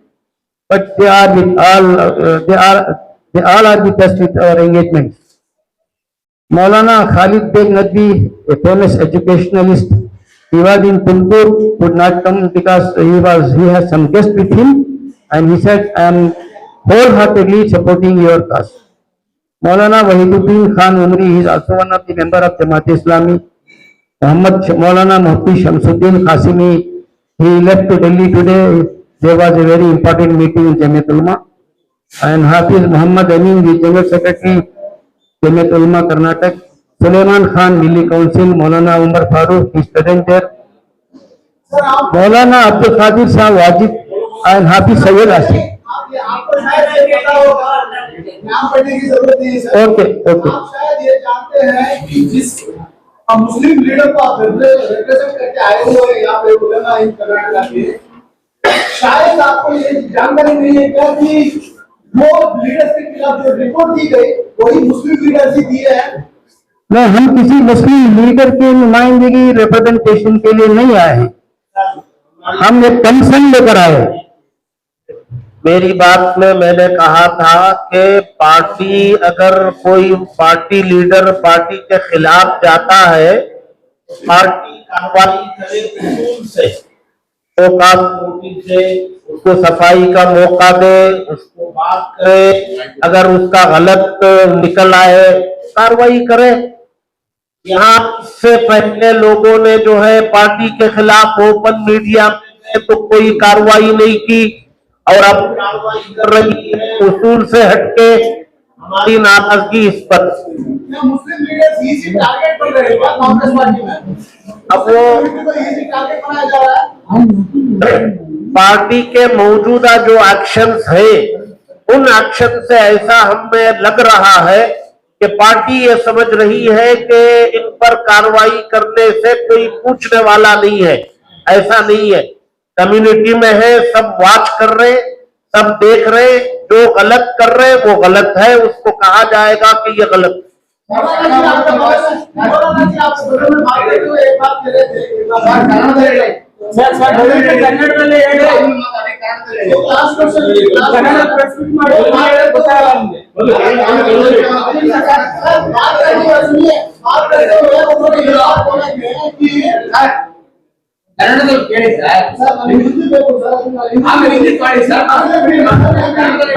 But they are with all. They all are with us with our engagements. Maulana Khalid Beg Nadvi, a famous educationalist, he was in Tumkur, could not come because he has some guest with him, and he said, "I am wholeheartedly supporting your cause." Maulana Wahiduddin Khan Umri, he is also one of the member of Jamaat Islami. Maulana Mufti Shamsuddin Qasimi, he left to Delhi today. There was a very important meeting in Jamiat Ulama. And Hafiz Muhammad Amin, the General Secretary, Jamiat Ulama Karnataka. Sulaiman Khan, Milli Council. Maulana Umar Farooq, he is present there. Maulana Abdul Qadir Shah Wajid and Hafiz Sayyid Asif. आपको शायद ये पता होगा, नाम पढ़ने की जरूरत नहीं है सर। Okay. आप शायद ये जानते हैं कि जिस मुस्लिम लीडर को आप रिप्रेजेंट करके आए हुए हैं यहाँ पे उलमा इन कर्नाटक के, शायद आपको ये जानकारी नहीं है क्या कि वो लीडर्स के खिलाफ जो रिपोर्ट दी गई वही मुस्लिम लीडर्स ही दिए हैं। नहीं, हम किसी मुस्लिम लीडर के नुमाइंदगी रिप्रेजेंटेशन के लिए नहीं आए हैं, हम एक कंसर्न लेकर आए हैं। मेरी बात में मैंने कहा था कि पार्टी, अगर कोई पार्टी लीडर पार्टी के खिलाफ जाता है, पार्टी कार्रवाई करे उसूल से, से उसको सफाई का मौका दे, उसको बात करे, अगर उसका गलत निकल आए कार्रवाई करे। यहाँ इससे पहले लोगों ने जो है पार्टी के खिलाफ ओपन मीडिया में तो कोई कार्रवाई नहीं की, और अब कार्रवाई कर रही है उसूल से हटके। हमारी नाराजगी इस पर। मुस्लिम लीडर्स इजी टारगेट बन रहे हैं कांग्रेस पार्टी में, अब वो इजी टारगेट बनाया जा रहा है। पार्टी के मौजूदा जो एक्शंस है, उन एक्शन से ऐसा हमें लग रहा है कि पार्टी ये समझ रही है कि इन पर कार्रवाई करने से कोई पूछने वाला नहीं है। ऐसा नहीं है, कम्युनिटी में है, सब वॉच कर रहे, सब देख रहे, जो गलत कर रहे वो गलत है, उसको कहा जाएगा कि ये गलत।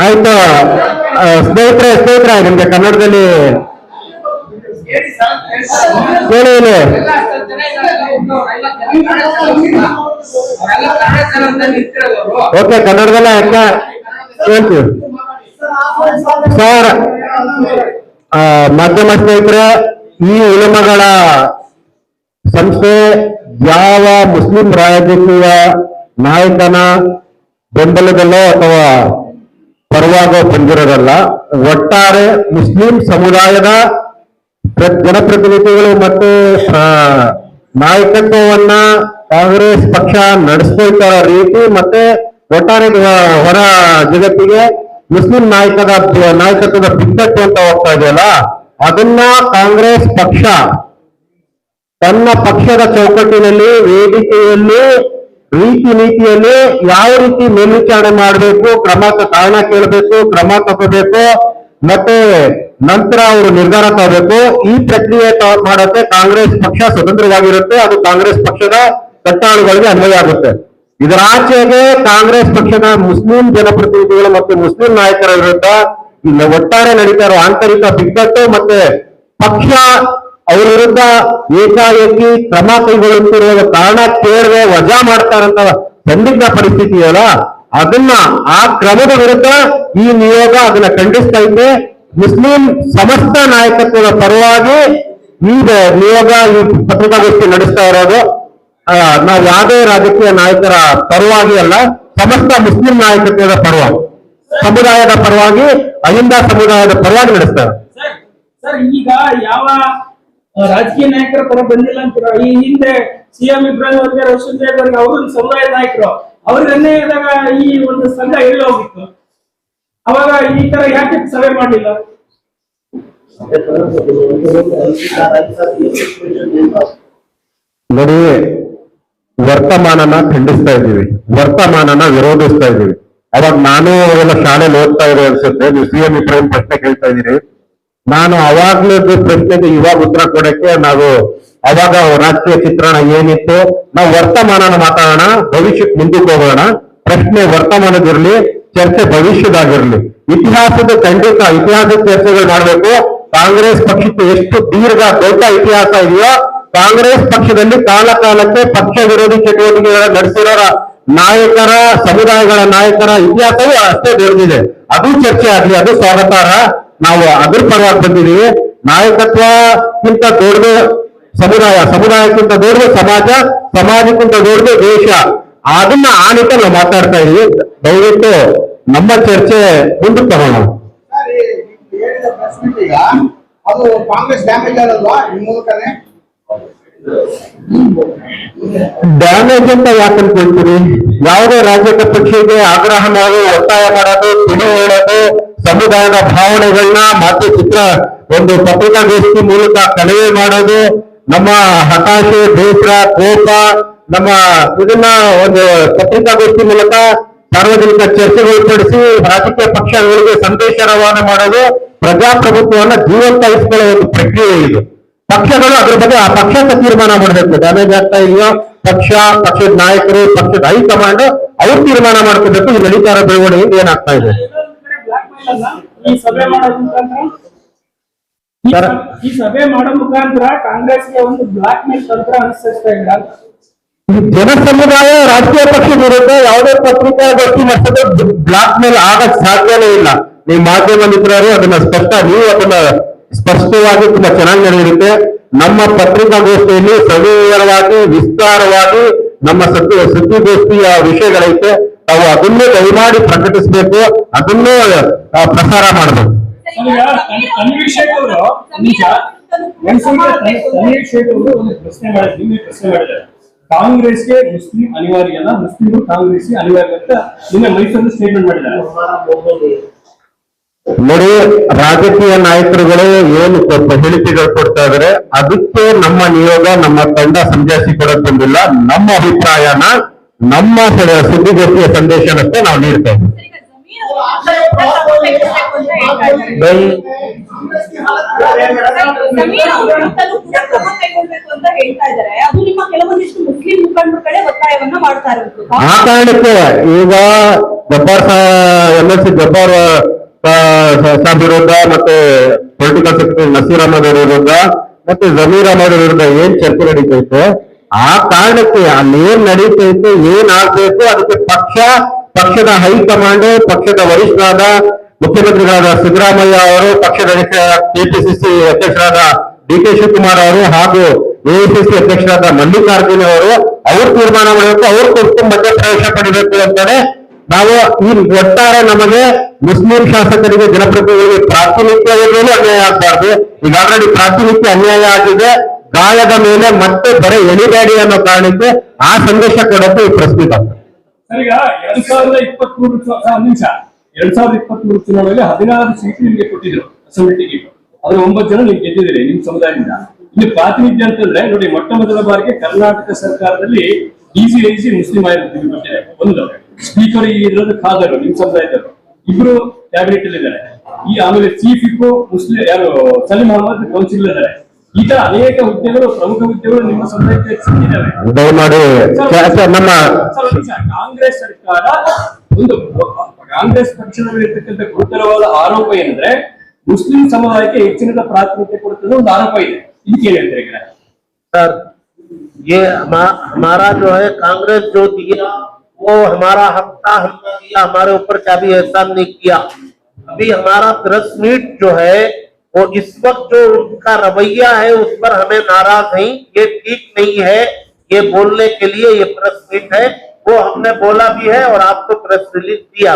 ಆಯ್ತು ಸ್ನೇಹಿತರೆ ನಿಮ್ಗೆ ಕನ್ನಡದಲ್ಲಿ ಹೇಳಿ. ಓಕೆ, ಕನ್ನಡದಲ್ಲ ಯಾಕ ಹೇಳ್ತೀವಿ ಸರ್. ಮಾಧ್ಯಮ ಸ್ನೇಹಿತರೆ, ಈ ಉಲಮಗಳ ಸಂಸ್ಥೆ ಯಾವ ಮುಸ್ಲಿಂ ರಾಜಕೀಯ ನಾಯಕನ ಬೆಂಬಲದಲ್ಲೋ ಅಥವಾ ಪರವಾಗೋ ಬಂದಿರೋದಲ್ಲ. ಒಟ್ಟಾರೆ ಮುಸ್ಲಿಂ ಸಮುದಾಯದ ಜನಪ್ರತಿನಿಧಿಗಳು ಮತ್ತು ನಾಯಕತ್ವವನ್ನ ಕಾಂಗ್ರೆಸ್ ಪಕ್ಷ ನಡೆಸ್ಕೊಳ್ತಾ ಇರೋ ರೀತಿ ಮತ್ತೆ ಒಟ್ಟಾರೆ ಹೊರ ಜಗತ್ತಿಗೆ ಮುಸ್ಲಿಂ ನಾಯಕತ್ವದ ಬಿಕ್ಕಟ್ಟು ಅಂತ ಹೋಗ್ತಾ ಇದೆಯಲ್ಲ, ಅದನ್ನ ಕಾಂಗ್ರೆಸ್ ಪಕ್ಷ ತನ್ನ ಪಕ್ಷದ ಚೌಕಟ್ಟಿನಲ್ಲಿ, ವೇದಿಕೆಯಲ್ಲಿ, ರೀತಿ ನೀತಿಯಲ್ಲಿ ಯಾವ ರೀತಿ ಮೇಲ್ವಿಚಾರಣೆ ಮಾಡಬೇಕು, ಕಾರಣ ಕೇಳಬೇಕು, ಕ್ರಮ ತಗೋಬೇಕು, ಮತ್ತೆ ನಂತರ ಅವರು ನಿರ್ಧಾರ ತಗೋಬೇಕು. ಈ ಪ್ರಕ್ರಿಯೆ ಮಾಡಕ್ಕೆ ಕಾಂಗ್ರೆಸ್ ಪಕ್ಷ ಸ್ವತಂತ್ರವಾಗಿರುತ್ತೆ. ಅದು ಕಾಂಗ್ರೆಸ್ ಪಕ್ಷದ ಕಟ್ಟಾಳುಗಳಿಗೆ ಅನ್ವಯ ಆಗುತ್ತೆ. ಇದರ ಆಚೆಗೆ ಕಾಂಗ್ರೆಸ್ ಪಕ್ಷದ ಮುಸ್ಲಿಂ ಜನಪ್ರತಿನಿಧಿಗಳು ಮತ್ತು ಮುಸ್ಲಿಂ ನಾಯಕರ ವಿರುದ್ಧ ಒಟ್ಟಾರೆ ನಡೀತಾ ಇರೋ ಆಂತರಿಕ ಬಿಕ್ಕಟ್ಟು ಮತ್ತೆ ಪಕ್ಷ ಅವರ ವಿರುದ್ಧ ಏಕಾಏಕಿ ಕ್ರಮ ಕೈಗೊಳ್ಳುತ್ತಿರುವ ಕಾರಣ ಕೇಳದೆ ವಜಾ ಮಾಡ್ತಾರಂತ ಸಂದಿಗ್ಧ ಪರಿಸ್ಥಿತಿ ಇದೆಯಲ್ಲ, ಆ ಕ್ರಮದ ವಿರುದ್ಧ ಈ ನಿಯೋಗ ಅದನ್ನ ಖಂಡಿಸ್ತಾ ಇದೆ. ಮುಸ್ಲಿಂ ಸಮಸ್ತ ನಾಯಕತ್ವದ ಪರವಾಗಿ ಈ ನಿಯೋಗ ಈ ಪತ್ರಿಕಾಗೋಷ್ಠಿ ನಡೆಸ್ತಾ ಇರೋದು. ನಾವು ಯಾವುದೇ ರಾಜಕೀಯ ನಾಯಕರ ಪರವಾಗಿ ಅಲ್ಲ, ಸಮಸ್ತ ಮುಸ್ಲಿಂ ನಾಯಕತ್ವದ ಪರವಾಗಿ, ಸಮುದಾಯದ ಪರವಾಗಿ, ಅಹಿಂದ ಸಮುದಾಯದ ಪರವಾಗಿ ನಡೆಸ್ತಾರೆ. ಸರ್, ಈಗ ಯಾವ ರಾಜಕೀಯ ನಾಯಕರ ಪರ ಬಂದಿಲ್ಲ ಅಂತೀರ. ಈ ಹಿಂದೆ ಸಿಎಂ ಇಬ್ರಾಹಿಂ ಅವರಿಗೆ, ರೋಷನ್ ಬೇಗ್ ಅವರಿಗೆ, ಅವರು ಸಮುದಾಯದ ನಾಯಕರು, ಅವ್ರಿಗೆ ಆದಾಗ ಈ ಒಂದು ಸಂಘ ಎಲ್ಲಿ ಹೋಗಿತ್ತು? ಅವಾಗ ಈ ತರ ಯಾಕೆ ಸಭೆ ಮಾಡಲಿಲ್ಲ? ನೋಡಿ, ವರ್ತಮಾನನ ಖಂಡಿಸ್ತಾ ಇದ್ದೀವಿ, ವರ್ತಮಾನನ ವಿರೋಧಿಸ್ತಾ ಇದ್ದೀವಿ. ಅವಾಗ ನಾನು ಎಲ್ಲ ಶಾಲೆಯಲ್ಲಿ ಓದ್ತಾ ಇರೋ ಅನ್ಸುತ್ತೆ, ನೀವು CM ಇಬ್ರಾಹಿಂ ಪ್ರಶ್ನೆ ಕೇಳ್ತಾ ಇದ್ದೀರಿ. ನಾನು ಅವಾಗ್ಲೂ ಪ್ರಶ್ನೆಗೆ ಇವಾಗ ಉತ್ತರ ಕೊಡಕ್ಕೆ ನಾವು ಅವಾಗ ರಾಜಕೀಯ ಚಿತ್ರಣ ಏನಿತ್ತು, ನಾವು ವರ್ತಮಾನನ ಮಾತಾಡೋಣ, ಭವಿಷ್ಯಕ್ಕೆ ಮುಂದಕ್ಕೆ ಹೋಗೋಣ. ಪ್ರಶ್ನೆ ವರ್ತಮಾನದಿರ್ಲಿ, ಚರ್ಚೆ ಭವಿಷ್ಯದಾಗಿರ್ಲಿ. ಇತಿಹಾಸದ ಖಂಡಿತ ಇತಿಹಾಸದ ಚರ್ಚೆಗಳು ಮಾಡಬೇಕು. ಕಾಂಗ್ರೆಸ್ ಪಕ್ಷಕ್ಕೆ ಎಷ್ಟು ದೊಡ್ಡ ಇತಿಹಾಸ ಇದೆಯೋ, ಕಾಂಗ್ರೆಸ್ ಪಕ್ಷದಲ್ಲಿ ಕಾಲ ಕಾಲಕ್ಕೆ ಪಕ್ಷ ವಿರೋಧಿ ಚಟುವಟಿಕೆಗಳ ನಡೆಸಿರೋ ನಾಯಕರ, ಸಮುದಾಯಗಳ ನಾಯಕರ ಇತಿಹಾಸವೂ ಅಷ್ಟೇ ದೊಡ್ಡದಿದೆ. ಅದು ಚರ್ಚೆ ಆಗ್ಲಿ, ಅದು ಸ್ವಾಗತಾರ್ಹ. ನಾವು ಅದ್ರ ಪರವಾಗಿ ಬಂದಿದ್ದೀವಿ. ನಾಯಕತ್ವಕ್ಕಿಂತ ದೊಡ್ಡದು ಸಮುದಾಯ, ಸಮುದಾಯಕ್ಕಿಂತ ದೊಡ್ಡದು ಸಮಾಜ, ಸಮಾಜಕ್ಕಿಂತ ದೊಡ್ಡದು ದೇಶ. ಅದನ್ನ ಆ ನಿಟ್ಟಿನಲ್ಲಿ ನಾವು ಮಾತಾಡ್ತಾ ಇದೀವಿ. ದಯವಿಟ್ಟು ನಮ್ಮ ಚರ್ಚೆ ಮುಂದಕ್ಕೆ ತಗೋಣ. ಸರ್, ಈ ಹೇಳಿದ ಪ್ರಶ್ನೆ ಈಗ ಅದು ಕಾಂಗ್ರೆಸ್ ಡ್ಯಾಮೇಜ್ ಆಗಲ್ವಾ ಈ ಮೂಲಕನೇ? ಡ್ಯಾಮೇಜ್ ಅಂತ ಯಾಕೆ ಅನ್ಕೊಳ್ತೀರಿ? ಯಾವುದೇ ರಾಜಕೀಯ ಪಕ್ಷಕ್ಕೆ ಆಗ್ರಹ ಮಾಡೋದು, ಒತ್ತಾಯ ಮಾಡೋದು, ತಿಳಿ ಹೇಳೋದು, ಸಮುದಾಯದ ಭಾವನೆಗಳನ್ನ ಮತ್ತೆ ಒಂದು ಪತ್ರಿಕಾಗೋಷ್ಠಿ ಮೂಲಕ ಕಡಿಮೆ ಮಾಡೋದು, ನಮ್ಮ ಹತಾಶೆ, ಬೇಸರ, ಕೋಪ, ನಮ್ಮ ಇದನ್ನ ಒಂದು ಪತ್ರಿಕಾಗೋಷ್ಠಿ ಮೂಲಕ ಸಾರ್ವಜನಿಕ ಚರ್ಚೆಗಳು ಪಡಿಸಿ ರಾಜಕೀಯ ಪಕ್ಷಗಳಿಗೆ ಸಂದೇಶ ರವಾನೆ ಮಾಡೋದು, ಪ್ರಜಾಪ್ರಭುತ್ವವನ್ನ ಜೀವಂತಗೊಳಿಸಿಕೊಳ್ಳುವ ಒಂದು ಪ್ರಕ್ರಿಯೆ ಇದು. ಪಕ್ಷಗಳು ಅದ್ರ ಬಗ್ಗೆ ಆ ಪಕ್ಷಕ್ಕೆ ತೀರ್ಮಾನ ಮಾಡಬೇಕು. ಡ್ಯಾಮೇಜ್ ಆಗ್ತಾ ಇದೆಯೋ ಪಕ್ಷದ ನಾಯಕರು, ಪಕ್ಷದ ಹೈಕಮಾಂಡ್ ಅವ್ರು ತೀರ್ಮಾನ ಮಾಡ್ಕೋಬೇಕು. ಈ ನಡೀತಾ ಇರೋ ಬೆಳವಣಿಗೆ ಏನಾಗ್ತಾ ಇದೆ. ಈ ಸಭೆ ಮಾಡೋ ಮುಖಾಂತರ ಕಾಂಗ್ರೆಸ್ಗೆ ಒಂದು ಬ್ಲಾಕ್ ಮೇಲ್ ತಂತ್ರ ಅನುಸರಿಸ್ತಾ ಇದ್ದಾರೆ. ಈ ಜನ ಸಮುದಾಯ ರಾಜಕೀಯ ಪಕ್ಷದ ವಿರುದ್ಧ ಯಾವುದೇ ಪತ್ರಿಕಾಗೋಷ್ಠಿ ನಡೆಸೋದು ಬ್ಲಾಕ್ ಮೇಲ್ ಆಗಕ್ ಸಾಧ್ಯನೇ ಇಲ್ಲ. ನೀವು ಮಾಧ್ಯಮ ಮಿತ್ರರು ಅದನ್ನ ನೀವು ಅದನ್ನ ಸ್ಪಷ್ಟವಾಗಿ ತುಂಬಾ ಚೆನ್ನಾಗಿ ನಡೆದಿರುತ್ತೆ. ನಮ್ಮ ಪತ್ರಿಕಾಗೋಷ್ಠಿಯಲ್ಲಿ ಸವಿವರವಾಗಿ, ವಿಸ್ತಾರವಾಗಿ ನಮ್ಮ ಸುದ್ದಿಗೋಷ್ಠಿಯ ವಿಷಯಗಳೈತೆ. ತಾವು ಅದನ್ನೇ ದಯಮಾಡಿ ಪ್ರಕಟಿಸಬೇಕು, ಅದನ್ನೇ ಪ್ರಸಾರ ಮಾಡಬೇಕು. ತನ್ವೀರ್ ಶೇಖ್ ಅವರು ಒಂದು ಪ್ರಶ್ನೆ ಮಾಡಿದ್ದಾರೆ. ಕಾಂಗ್ರೆಸ್ಗೆ ಮುಸ್ಲಿಂ ಅನಿವಾರ್ಯನ, ಮುಸ್ಲಿಮರು ಕಾಂಗ್ರೆಸ್ಗೆ ಅನಿವಾರ್ಯ ಅಂತ ನಿನ್ನೆ ಮೈಸೂರಲ್ಲಿ ಸ್ಟೇಟ್ಮೆಂಟ್ ಮಾಡಿದ್ದಾರೆ. ನೋಡಿ, ರಾಜಕೀಯ ನಾಯಕರುಗಳು ಏನು ಹೇಳಿಕೆಗಳು ಕೊಡ್ತಾ ಇದಾರೆ, ಅದಕ್ಕೆ ನಮ್ಮ ನಿಯೋಗ, ನಮ್ಮ ತಂಡ ಸಂಜಾಯಿಸಿ ಕೊಡಕ್ ಬಂದಿಲ್ಲ. ನಮ್ಮ ಅಭಿಪ್ರಾಯನ, ನಮ್ಮ ಸುದ್ದಿಗೋಷ್ಠಿಯ ಸಂದೇಶನಕ್ಕೆ ನಾವು ನೀಡ್ತಾ ಇದ್ದೀವಿ. ಆ ಕಾರಣಕ್ಕೆ ಈಗ MLC ಜಬ್ಬಾರ್ ಸಾಬ್ ವಿರುದ್ಧ, ಮತ್ತೆ ಪೊಲಿಟಿಕಲ್ ಸೆಕ್ರೆಟರಿ ನಸೀರ್ ಅಹಮದ್ ಅವರ ವಿರುದ್ಧ, ಮತ್ತೆ ಜಮೀರ್ ಅಹಮದ್ ವಿರುದ್ಧ ಏನ್ ಚರ್ಚೆ ನಡೀತೈತೆ, ಆ ಕಾರಣಕ್ಕೆ ಅಲ್ಲಿ ಏನ್ ನಡೀತೈತೆ, ಏನ್ ಆಗ್ಬೇಕು, ಅದಕ್ಕೆ ಪಕ್ಷದ ಹೈಕಮಾಂಡ್, ಪಕ್ಷದ ವರಿಷ್ಠರಾದ ಮುಖ್ಯಮಂತ್ರಿಗಳಾದ ಸಿದ್ದರಾಮಯ್ಯ ಅವರು, ಪಕ್ಷದ KPCC ಅಧ್ಯಕ್ಷರಾದ DK ಶಿವಕುಮಾರ್ ಅವರು ಹಾಗೂ AICC ಅಧ್ಯಕ್ಷರಾದ ಮಲ್ಲಿಕಾರ್ಜುನ ಅವರು ತೀರ್ಮಾನ ಮಾಡಬೇಕು. ಅವ್ರ ಕುರಿತು ಮಧ್ಯಪ್ರವೇಶ ಪಡಿಬೇಕು ಅಂತಾನೆ ನಾವು ಈ ಒಟ್ಟಾರೆ ನಮಗೆ ಮುಸ್ಲಿಂ ಶಾಸಕರಿಗೆ, ಜನಪ್ರತಿನಿಧಿಗಳಿಗೆ ಪ್ರಾತಿನಿಧ್ಯದಲ್ಲೂ ಅನ್ಯಾಯ ಆಗ್ಬಾರ್ದು. ಈಗ ಆಲ್ರೆಡಿ ಪ್ರಾತಿನಿಧ್ಯ ಅನ್ಯಾಯ ಆಗಿದೆ. ಗಾಯದ ಮೇಲೆ ಮತ್ತೆ ಬರೀ ಎಳಿಬೇಡಿ ಅನ್ನೋ ಕಾರಣಕ್ಕೆ ಆ ಸಂದೇಶ ಕೊಡೋದು ಈ ಪ್ರಸ್ತುತ. ಈಗ 2023 ಚುನಾವಣೆಯಲ್ಲಿ 16 ಸೀಟು ನಿಮಗೆ ಕೊಟ್ಟಿದ್ರು ಅಸೆಂಬ್ಲಿ ಟಿಕೆಟ್. ಅವ್ರು 9 ಜನ ನೀವು ಗೆದ್ದಿದ್ದೀರಿ ನಿಮ್ಮ ಸಮುದಾಯದಿಂದ. ಇಲ್ಲಿ ಪ್ರಾತಿನಿಧ್ಯ ಅಂತಂದ್ರೆ ನೋಡಿ, ಮೊಟ್ಟ ಮೊದಲ ಬಾರಿಗೆ ಕರ್ನಾಟಕ ಸರ್ಕಾರದಲ್ಲಿ ಈಸಿ ಮುಸ್ಲಿಂ ಆಯೋಗ ಕೊಟ್ಟಿದೆ. ಒಂದು ಸ್ಪೀಕರ್ ಇರೋದು ಖಾದರ್ ನಿಮ್ಮ ಸಮುದಾಯದವರು, ಇಬ್ರು ಕ್ಯಾಬಿನೆಟ್ ಅಲ್ಲಿ ಇದ್ದಾರೆ. ಆಮೇಲೆ ಚೀಫ್ ವಿಪ್ ಮುಸ್ಲಿಂ ಯಾರು ಸಲೀಂ ಅಹಮದ್ ಕೌನ್ಸಿಲ್ ಇದ್ದಾರೆ. ಈ ತರ ಅನೇಕ ಹುದ್ದೆಗಳು, ಪ್ರಮುಖ ಹುದ್ದೆಗಳು ನಿಮ್ಮ ಸಮುದಾಯಕ್ಕೆ ಸಿಕ್ಕಿದ್ದಾವೆ. ಕಾಂಗ್ರೆಸ್ ಸರ್ಕಾರ ಕಾಂಗ್ರೆಸ್ ಪಕ್ಷದಲ್ಲಿರ್ತಕ್ಕಂಥ ಗುರುತರವಾದ ಆರೋಪ ಏನಂದ್ರೆ ಮುಸ್ಲಿಂ ಸಮುದಾಯಕ್ಕೆ ಹೆಚ್ಚಿನ ಪ್ರಾತಿನಿಧ್ಯ ಕೊಡುತ್ತದೆ ಒಂದು ಆರೋಪ ಇದೆ. ಇದಕ್ಕೆ ಏನ್ ಹೇಳ್ತಾರೆ सर? ये हमारा जो है कांग्रेस जो दिया वो हमारा हक था, हमने दिया, हमारे ऊपर कभी एहसान नहीं किया। अभी हमारा प्रेस मीट जो है वो इस वक्त जो उनका रवैया है उस पर हमें नाराज नहीं, ये ठीक नहीं है। ये बोलने के लिए ये प्रेस मीट है, वो हमने बोला भी है और आपको प्रेस रिलीज दिया।